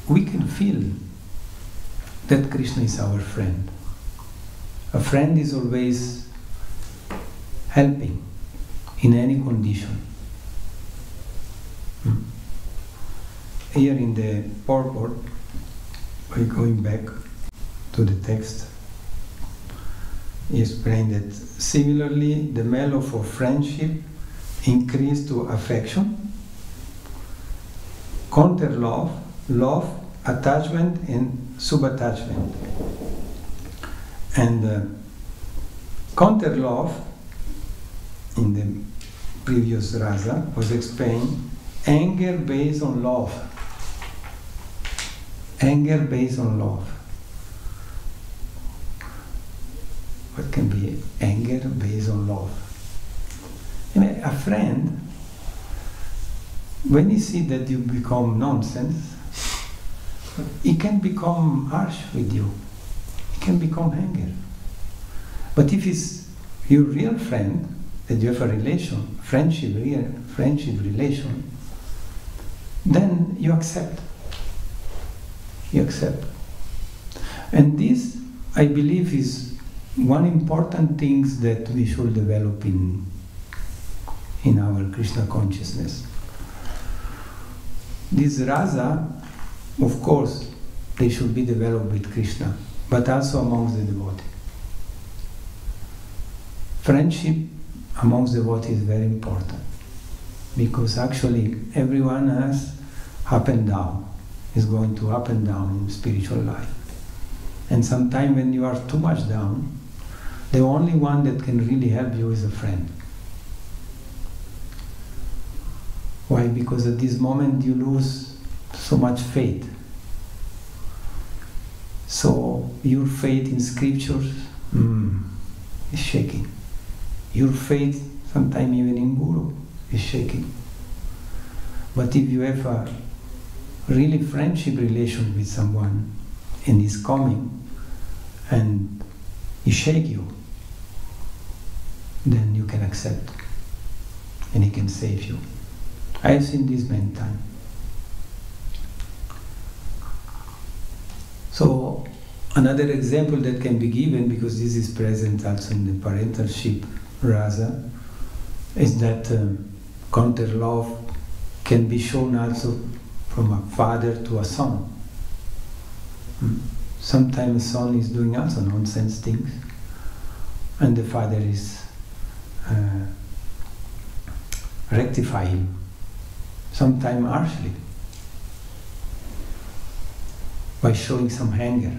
we can feel that Krishna is our friend. A friend is always helping in any condition. Here in the purport, by going back to the text, he explained that similarly the mellow of friendship increased to affection, counter love, attachment and subattachment. And counter love in the previous rasa was explained anger based on love. Anger based on love. What can be anger based on love? A friend, when he sees that you become nonsense, he can become harsh with you. He can become anger. But if it's your real friend, that you have a relation, friendship relation, then you accept. You accept. And this, I believe, is one important thing that we should develop in our Krishna consciousness. This rasa, of course, they should be developed with Krishna, but also amongst the devotees. friendship amongst devotees is very important, because actually everyone has up and down, is going to up and down in spiritual life. And sometimes when you are too much down, the only one that can really help you is a friend. Why? Because at this moment you lose so much faith. So your faith in scriptures is shaking. Your faith, sometimes even in Guru, is shaking. But if you have a really friendship relation with someone and he's coming and he shake you, then you can accept and he can save you. I have seen this many times. So another example that can be given, because this is present also in the parentalship rasa, is that counter love can be shown also from a father to a son. Sometimes a son is doing also nonsense things, and the father is rectifying him, sometimes harshly, by showing some anger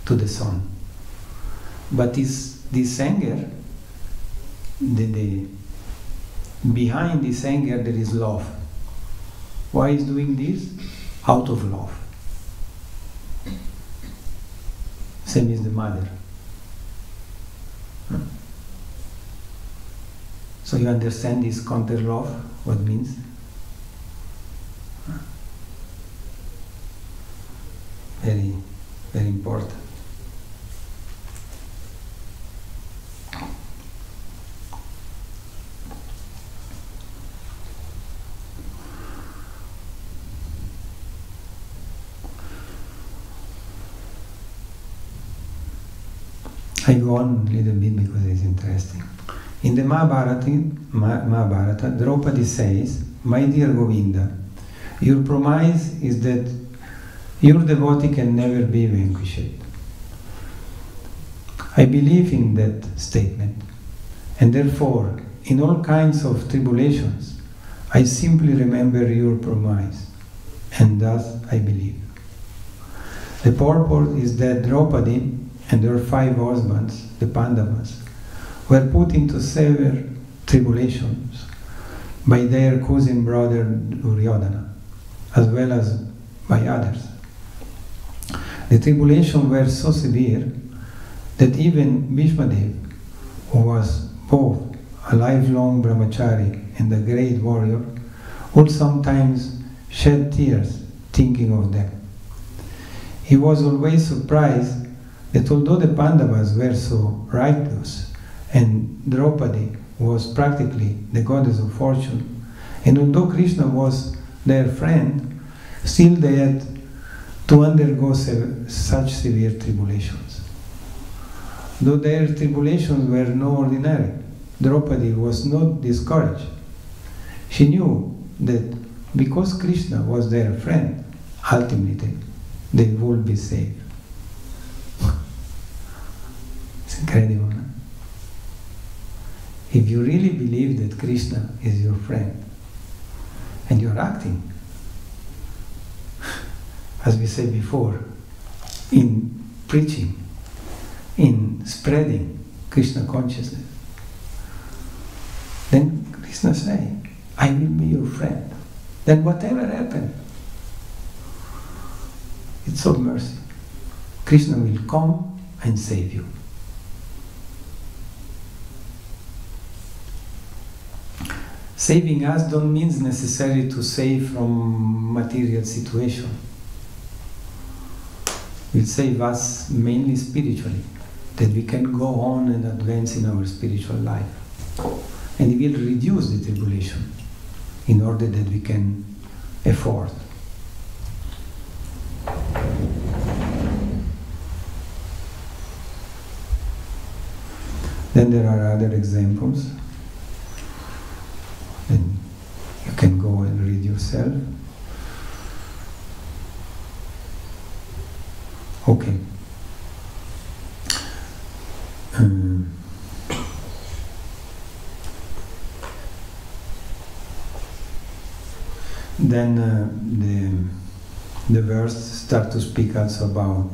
to the son. But this anger, behind this anger there is love. Why is doing this? Out of love. Same as the mother. So you understand this counter love, what it means? Very, very important. I go on a little bit because it's interesting. In the Mahabharata, Draupadi says, "My dear Govinda, your promise is that your devotee can never be vanquished." I believe in that statement, and therefore, in all kinds of tribulations, I simply remember your promise, and thus I believe. The purport is that Draupadi and her 5 husbands, the Pandavas, were put into severe tribulations by their cousin brother Duryodhana, as well as by others. The tribulations were so severe that even Bhishmadev, who was both a lifelong brahmachari and a great warrior, would sometimes shed tears thinking of them. He was always surprised that although the Pandavas were so righteous and Draupadi was practically the goddess of fortune, and although Krishna was their friend, still they had to undergo such severe tribulations. Though their tribulations were no ordinary, Draupadi was not discouraged. She knew that because Krishna was their friend, ultimately they would be saved. It's incredible, no? If you really believe that Krishna is your friend, and you're acting, as we said before, in preaching, in spreading Krishna consciousness, then Krishna say, "I will be your friend." Then whatever happens, it's of mercy. Krishna will come and save you. Saving us don't mean necessarily to save from material situation. It will save us mainly spiritually, that we can go on and advance in our spiritual life. And it will reduce the tribulation in order that we can afford. Then there are other examples. And you can go and read yourself. Okay. then the verse starts to speak also about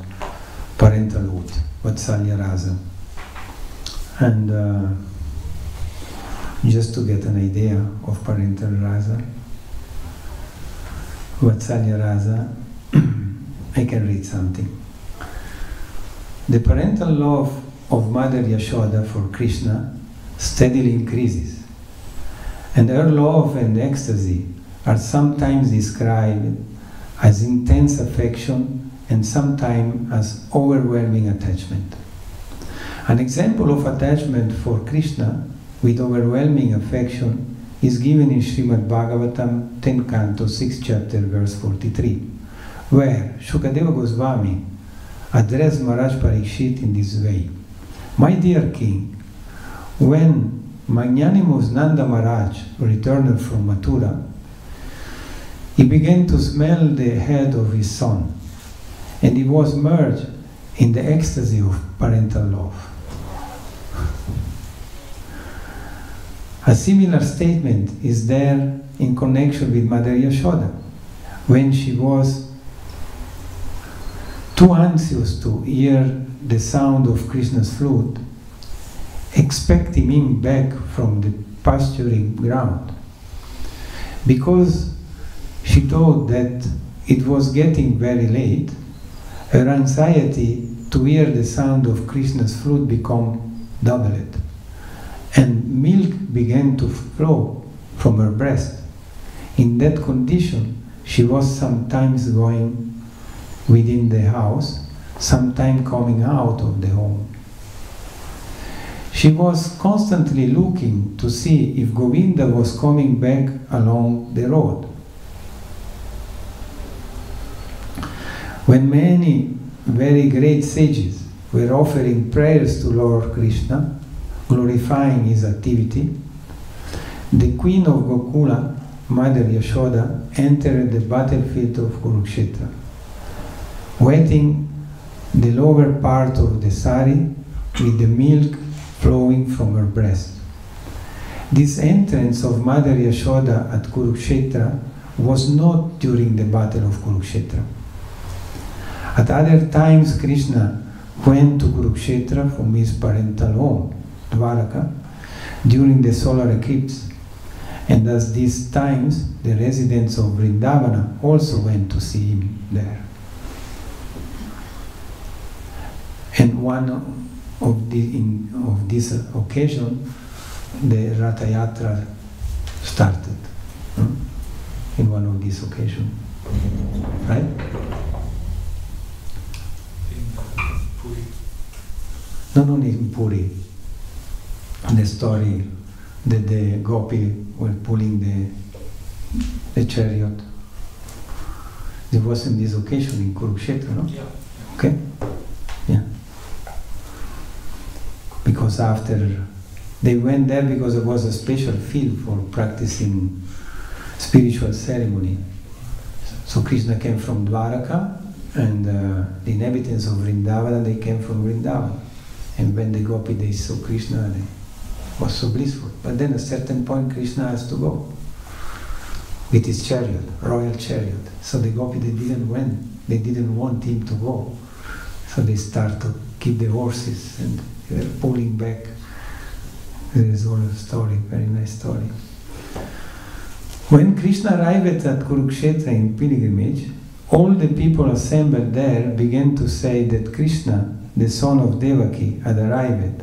parentalhood, Vatsalya Rasa. And just to get an idea of parental rasa, Vatsalya Rasa, I can read something. The parental love of Mother Yashoda for Krishna steadily increases, and her love and ecstasy are sometimes described as intense affection and sometimes as overwhelming attachment. An example of attachment for Krishna with overwhelming affection is given in Srimad Bhagavatam 10 Canto 6 chapter verse 43, where Shukadeva Goswami addressed Maharaj Parikshit in this way: "My dear king, when magnanimous Nanda Maharaj returned from Mathura, he began to smell the head of his son, and he was merged in the ecstasy of parental love." A similar statement is there in connection with Mother Yashoda, when she was too anxious to hear the sound of Krishna's flute, expecting him back from the pasturing ground. Because she thought that it was getting very late, her anxiety to hear the sound of Krishna's flute became doubled, and milk began to flow from her breast. In that condition, she was sometimes going within the house, sometimes coming out of the home. She was constantly looking to see if Govinda was coming back along the road. When many very great sages were offering prayers to Lord Krishna, glorifying his activity, the queen of Gokula, Mother Yashoda, entered the battlefield of Kurukshetra, wetting the lower part of the sari with the milk flowing from her breast. This entrance of Mother Yashoda at Kurukshetra was not during the battle of Kurukshetra. At other times, Krishna went to Kurukshetra from his parental home, Dwaraka, during the solar eclipse, and at these times the residents of Vrindavana also went to see him there. And one of this occasion, the Ratha Yatra started in one of these occasions, right? Puri. Not only in Puri. The story that the gopi were pulling the chariot. There wasn't this occasion in Kurukshetra, no? Yeah. Okay? Yeah. Because after they went there because there was a special field for practicing spiritual ceremony. So Krishna came from Dwaraka, and the inhabitants of Vrindavana, they came from Vrindavana. And when the gopi, they saw Krishna, they was so blissful. But then at a certain point, Krishna has to go with his chariot, royal chariot. So the gopi, they didn't want him to go. So they start to keep the horses, and they were pulling back. There is all a story, very nice story. When Krishna arrived at Kurukshetra in pilgrimage, all the people assembled there began to say that Krishna, the son of Devaki, had arrived.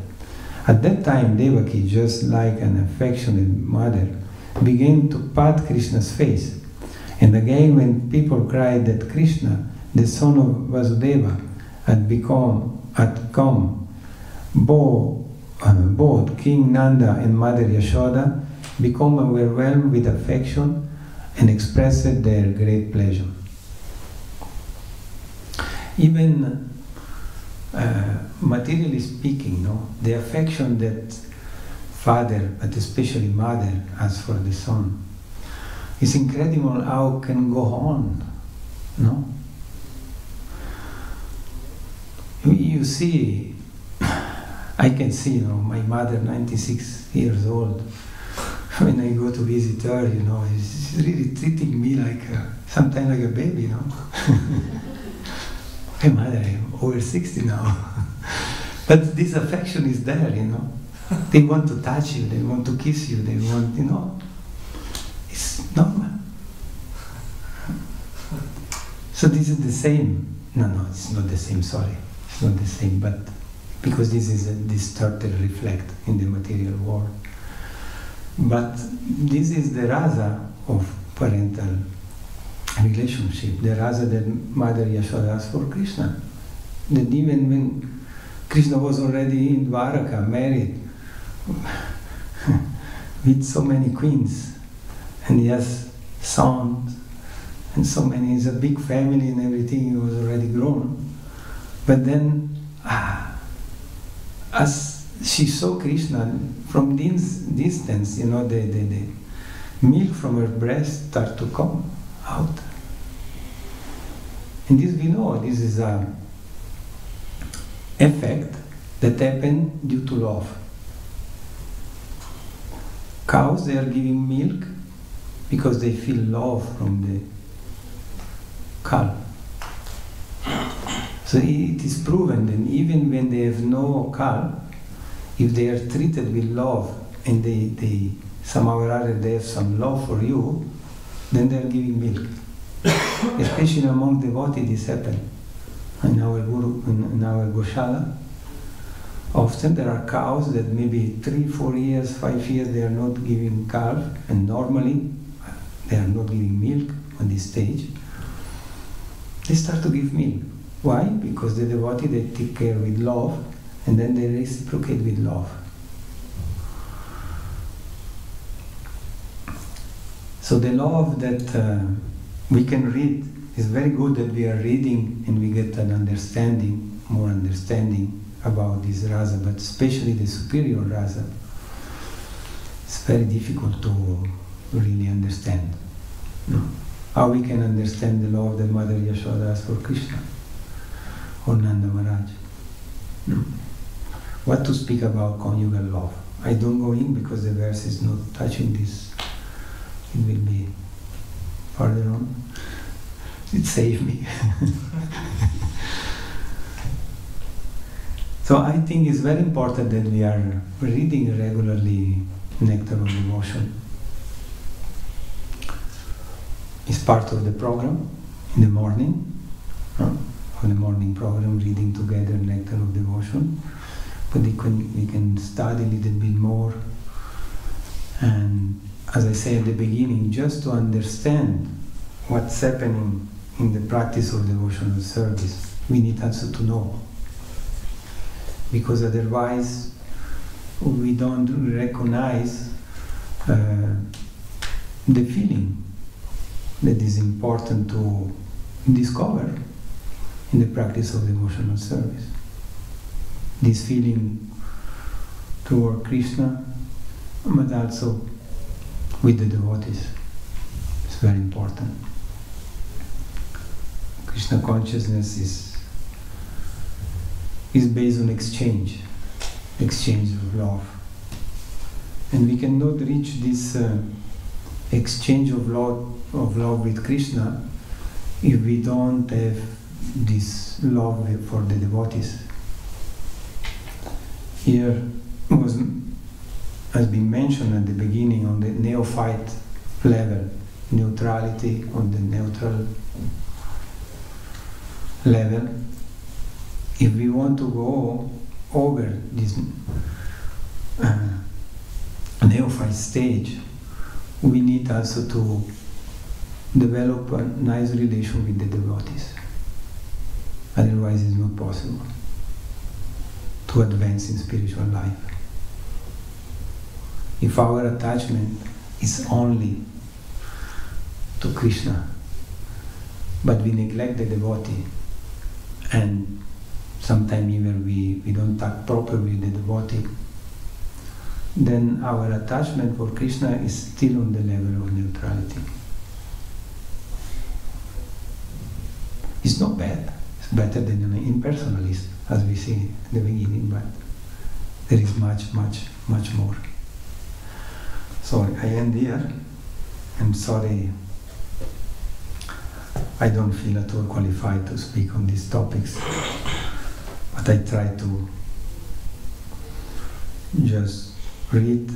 At that time, Devaki, just like an affectionate mother, began to pat Krishna's face. And again, when people cried that Krishna, the son of Vasudeva, had come, both King Nanda and Mother Yashoda became overwhelmed with affection and expressed their great pleasure. Even materially speaking, the affection that father, but especially mother, has for the son, is incredible how it can go on, You see, I can see, my mother, 96 years old, when I go to visit her, she's really treating me like, sometimes like a baby, Hey mother, I'm over 60 now. But this affection is there, They want to touch you, they want to kiss you, they want, it's normal. So this is the same. No, it's not the same, sorry. It's not the same, but because this is a distorted reflect in the material world. But this is the rasa of parental relationship, the rasa that Mother Yashoda asked for Krishna. That even when Krishna was already in Dwaraka, married, with so many queens, and he has sons, and so many, it's a big family and everything, he was already grown. But then, as she saw Krishna from this distance, the milk from her breast started to come out. And this we know, this is an effect that happened due to love. Cows, they are giving milk because they feel love from the calf. So it is proven that even when they have no calf, if they are treated with love and they somehow or other they have some love for you, then they are giving milk. Especially among devotees, this happens. In our guru, in our Goshala, often there are cows that maybe 3, 4 years, 5 years they are not giving calf, and normally they are not giving milk on this stage. They start to give milk. Why? Because the devotee, they take care with love, and then they reciprocate with love. So the love that we can read is very good, that we are reading and we get an understanding, more understanding about this rasa, but especially the superior rasa. It's very difficult to really understand. No? How we can understand the love that Mother Yashoda has for Krishna or Nanda Maharaj. No? What to speak about conjugal love? I don't go in because the verse is not touching this. It will be further on. It saved me. So I think it's very important that we are reading regularly Nectar of Devotion. It's part of the program in the morning, on the morning program, reading together Nectar of Devotion. But we can study a little bit more. And as I said at the beginning, just to understand what's happening in the practice of devotional service, we need also to know. Because otherwise, we don't recognize the feeling that is important to discover in the practice of devotional service. This feeling toward Krishna, but also with the devotees. It's very important. Krishna consciousness is based on exchange of love. And we cannot reach this exchange of love with Krishna if we don't have this love for the devotees. Here has been mentioned at the beginning on the neophyte level, neutrality on the neutral level. If we want to go over this neophyte stage, we need also to develop a nice relation with the devotees. Otherwise it's not possible to advance in spiritual life. If our attachment is only to Krishna, but we neglect the devotee, and sometimes even we don't act properly with the devotee, then our attachment for Krishna is still on the level of neutrality. It's not bad. It's better than an impersonalist, as we see at the beginning, but there is much, much, much more. So I end here. I'm sorry, I don't feel at all qualified to speak on these topics, but I try to just read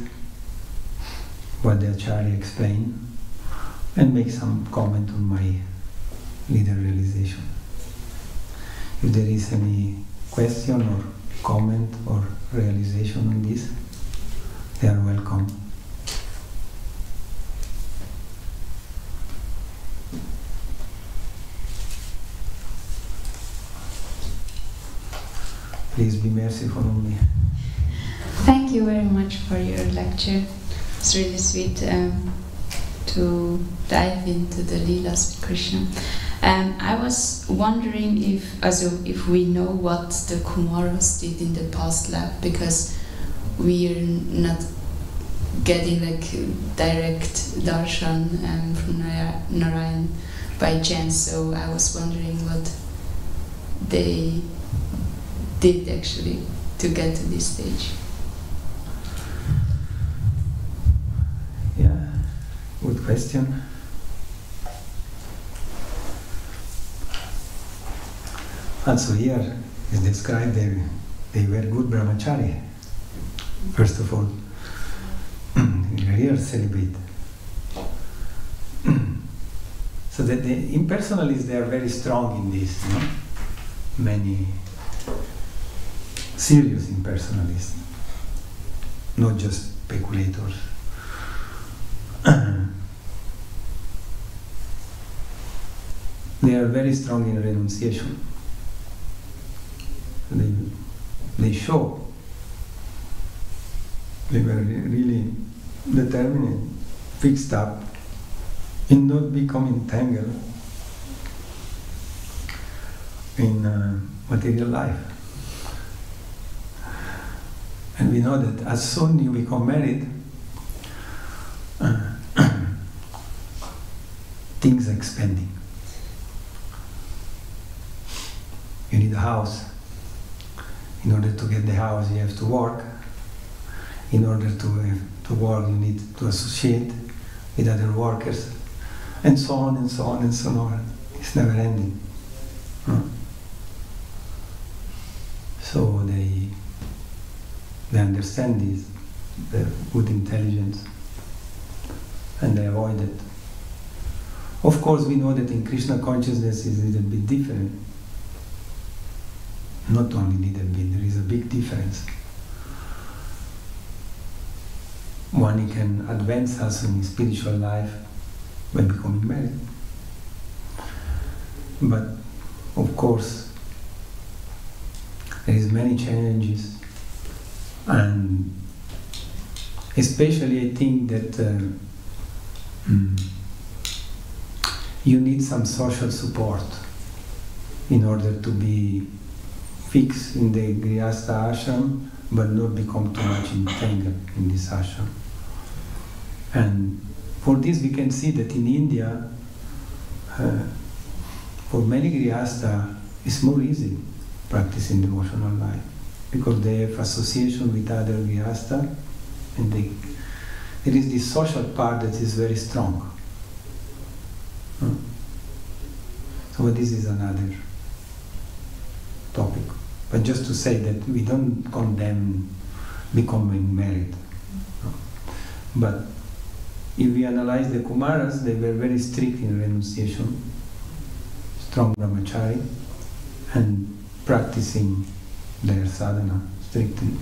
what the Acharya explained and make some comment on my leader realization. If there is any question or comment or realization on this, they are welcome. Please be merciful on me. Thank you very much for your lecture. It's really sweet to dive into the Leelas with Krishna. I was wondering if we know what the Kumaras did in the past life, because we are not getting like direct darshan from Narayan by chance. So I was wondering what they did actually to get to this stage. Yeah, good question. Also here is described they were good brahmachari. First of all, real celibate. So that the impersonalists, they are very strong in this, you know? Many serious impersonalists, not just speculators. They are very strong in renunciation. They show they were really determined, fixed up in not becoming entangled in material life. And we know that as soon as you become married, things are expanding. You need a house. In order to get the house, you have to work. In order to work, you need to associate with other workers, and so on and so on and so on. It's never ending. So they understand this, the good intelligence, and they avoid it. Of course, we know that in Krishna consciousness is a little bit different. Not only little bit, there is a big difference. One can advance us in spiritual life by becoming married. But of course, there is many challenges, and especially I think that you need some social support in order to be fixed in the Grihastha ashram, but not become too much entangled in this ashram. And for this we can see that in India, for many Grihastha, it's more easy practicing devotional life, because they have association with other Grihastha, and there is this social part that is very strong. So this is another topic. But just to say that we don't condemn becoming married. But if we analyze the Kumaras, they were very strict in renunciation, strong brahmachari, and practicing their sadhana strictly.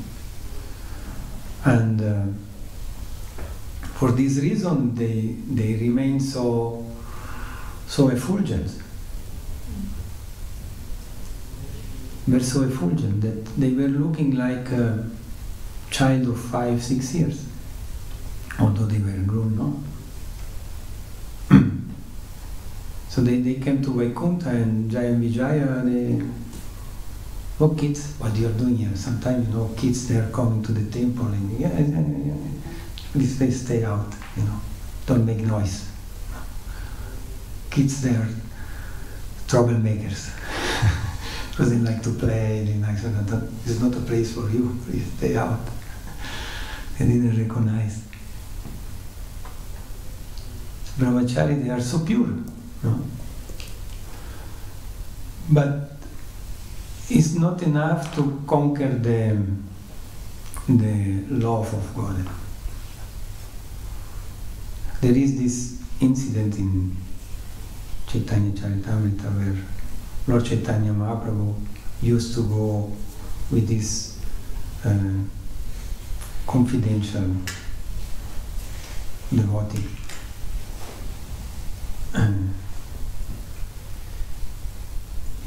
And for this reason, they remain so effulgent. Were so effulgent that they were looking like a child of 5-6 years, although they were grown up. So they came to Vaikuntha, and Jaya and Vijaya, oh kids, what you are doing here? Sometimes, kids, they are coming to the temple and please stay out, don't make noise. Kids, they are troublemakers. Because they like to play, it's not a place for you, please stay out. They didn't recognize. brahmachari, they are so pure, no? But it's not enough to conquer the love of God. There is this incident in Chaitanya Charitamrita where Lord Chaitanya Mahaprabhu used to go with this confidential devotee. And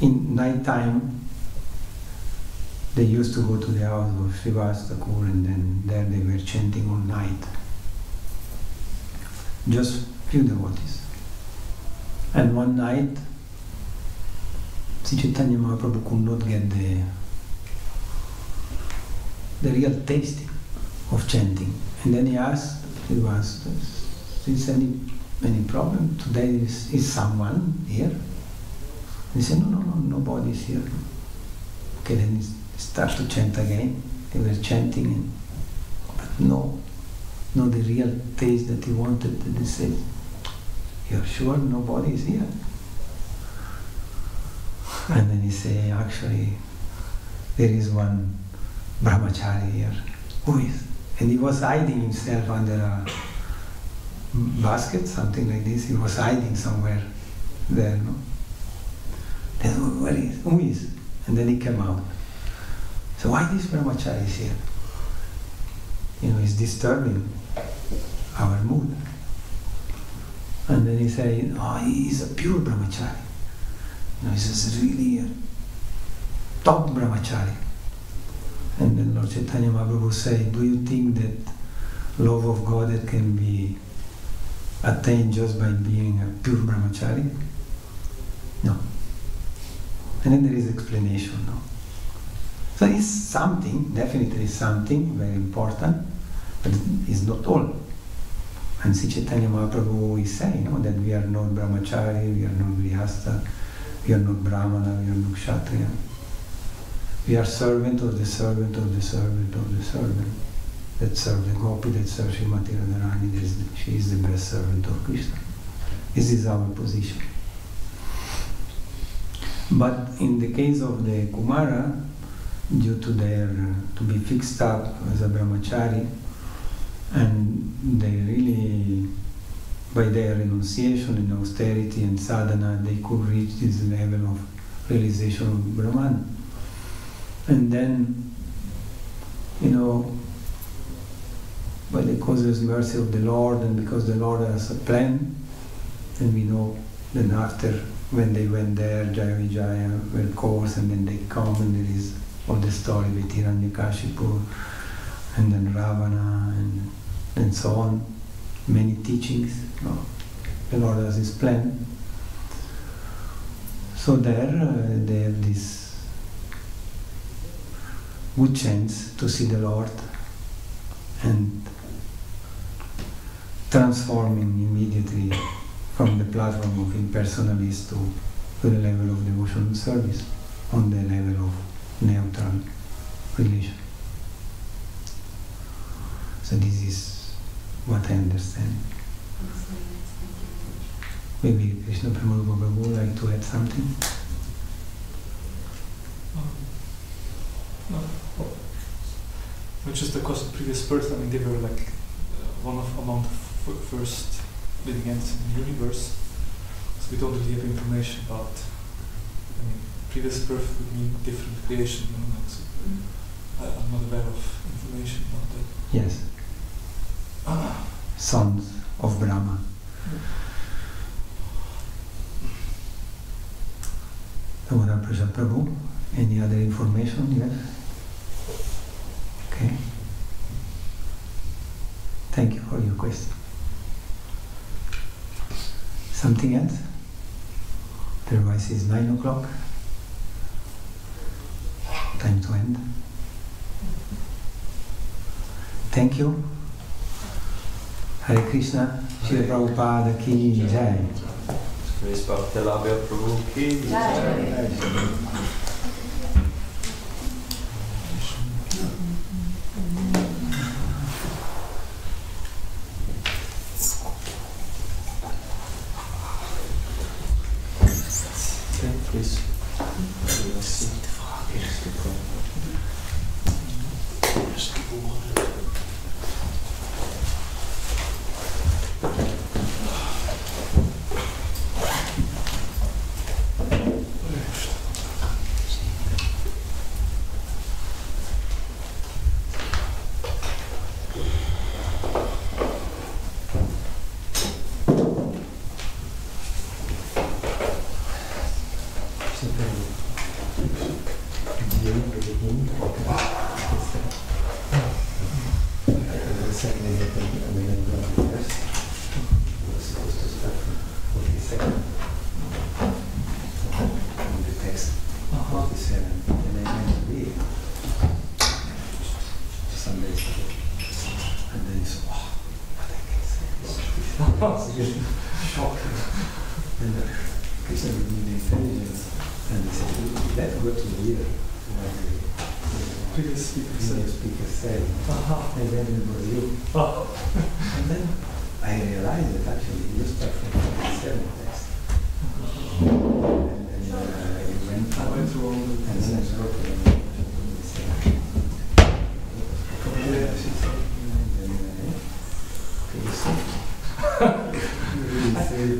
in night time, they used to go to the house of Srivas Thakur, and then there they were chanting all night. Just few devotees. And one night, Sri Chaitanya Mahaprabhu could not get the real taste of chanting. And then he asked Srivas, is there any problem? Today is someone here? He said, no, nobody is here. Okay, then he started to chant again. They were chanting, but no, the real taste that he wanted. And they said, you're sure nobody is here? And then he said, actually, there is one brahmachari here. Who is? And he was hiding himself under a basket, something like this. He was hiding somewhere there, no? Then who is? And then he came out. So why this brahmachari is here? It's disturbing our mood. And then he said, he is a pure brahmachari. He's really a top brahmachari. And then Lord Chaitanya Mahaprabhu said, do you think that love of God can be attained just by being a pure brahmachari? No. And then there is explanation, no? So it's something, definitely something very important, but it's not all. And Sri Chaitanya Mahaprabhu is saying that we are not brahmachari, we are not grihastha, we are not brahmana, we are not kshatriya. We are servant of the servant of the servant of the servant that serve the gopi, that serve Srimati Radharani. She is the best servant of Krishna. This is our position. But in the case of the Kumara, due to their to be fixed up as a brahmachari, and they really, by their renunciation and austerity and sadhana, they could reach this level of realization of Brahman. And then, by the causeless mercy of the Lord, and because the Lord has a plan, and we know then after, when they went there, Jaya Vijaya were course, and then they come, and there is all the story with Hiranyakashipu, and then Ravana, and so on, many teachings. The Lord has His plan. So there they have this good chance to see the Lord and transforming immediately from the platform of impersonalist to the level of devotional service, on the level of neutral relation. So this is what I understand. Maybe Krishna Pramarupa Prabhu would like to add something? No. Just because the previous birth, they were like one of among the first living entities in the universe, so we don't really have information about. Previous birth would mean different creation. So I'm not aware of information about that. Yes. Sons of Brahma. Damodar Prasad Prabhu, any other information? Yes? Okay. Thank you for your question. Something else? Otherwise it's 9 o'clock. Time to end. Thank you. Hare Krishna, Srila Prabhupada ki jai. Praise Bhaktya Labhya Prabhu ki jai.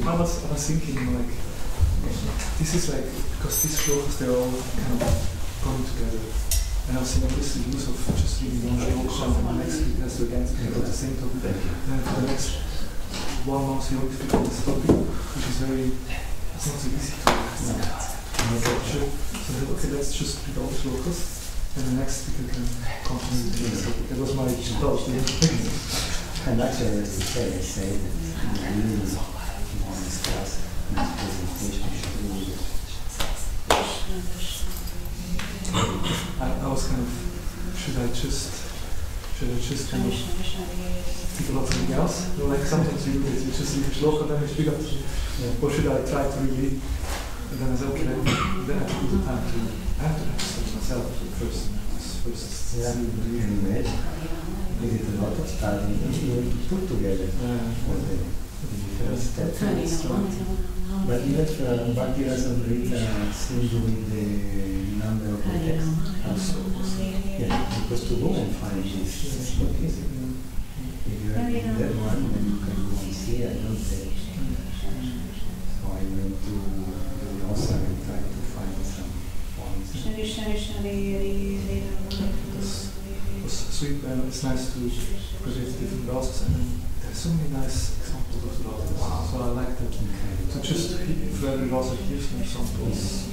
I was thinking, like, this is like, because these shlokas, they're all kind of going together. And I was thinking, this is the use of just reading one shloka, and the next week has to again about the same topic. Then for the next 1 month, you will speak on this topic, which is very, it's not so easy to capture. So okay, let's just read all the shlokas, and the next speaker can continue with the next topic. That was my thought. And actually, as you say, I say that really on this class, this presentation should really I was kind of, should I just kind of think about something else? You know, like sometimes you do this, you just leave a shloka, then you speak up, or should I try to really, and then I said, okay, then I have to do the time to, I have to study myself first. Yeah, you can imagine. We did a lot of studying, even to put together all the different steps. But even Bhakti Rasamrita seems with the number of the text also. Yeah, because to go and find this is not easy. If you have that one, then you can go and see. I don't take. So I went to the Osaka and tried to find some points. Sweet, it's nice to present different browsers, and there's so many nice examples of browsers. Wow. So I like that. So just if every browser gives some examples.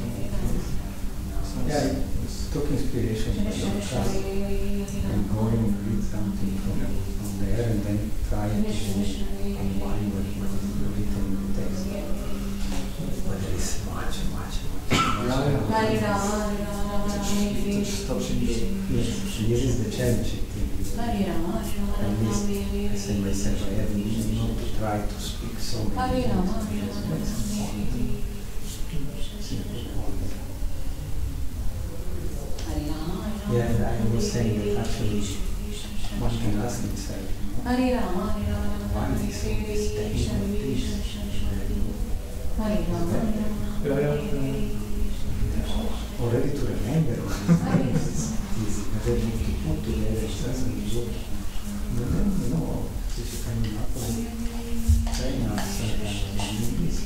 Yeah, it's took inspiration from the class and go and read something from there and then try to combine what is written in the text. But there is much. Just touching the... Yes, this is the challenge. At least I say myself, I have not to try to speak so many things. Yeah, and I was saying that actually one can ask himself, why this already to remember all these things is easy, but then if you put together it doesn't work. But then, this is coming up and trying out sometimes this.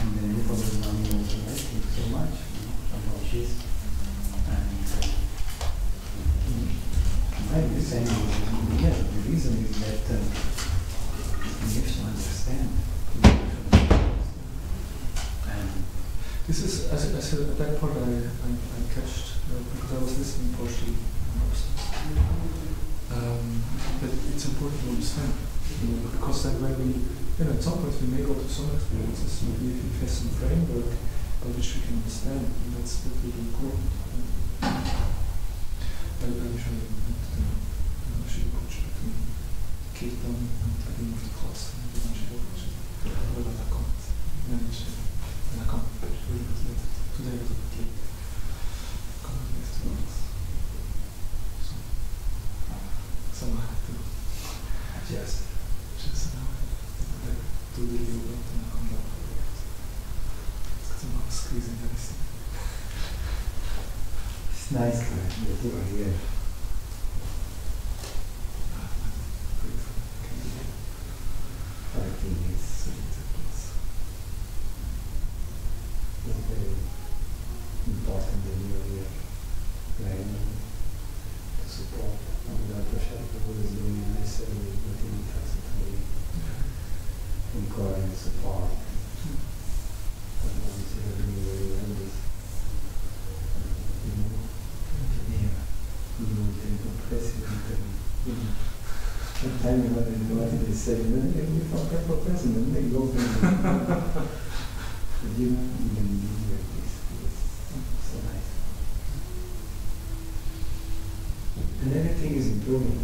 And then you probably want to think so much about this. And I'm saying, yeah, the reason is that you have to understand. This is, as I said, at that part I catched, because I was listening partially. But it's important to understand, because that way we, at some point we may go to some experiences, maybe if we have some framework by which we can understand, and that's really important. I wish I should approach between Kirtan and the beginning of the class, and then I should approach it. Whether that comes. And I can't put it really late. Today was a bit late. I can't do this tonight. So I had to just now do the yoga and I come back. Because I'm not squeezing everything. It's nice that you are here. the Buddha is doing in this service, but in tacitly encouraging support. And obviously they're doing very well with, president and sometimes what they say, if for president, they go for but you know, even you like this, it's so nice. And everything is improving.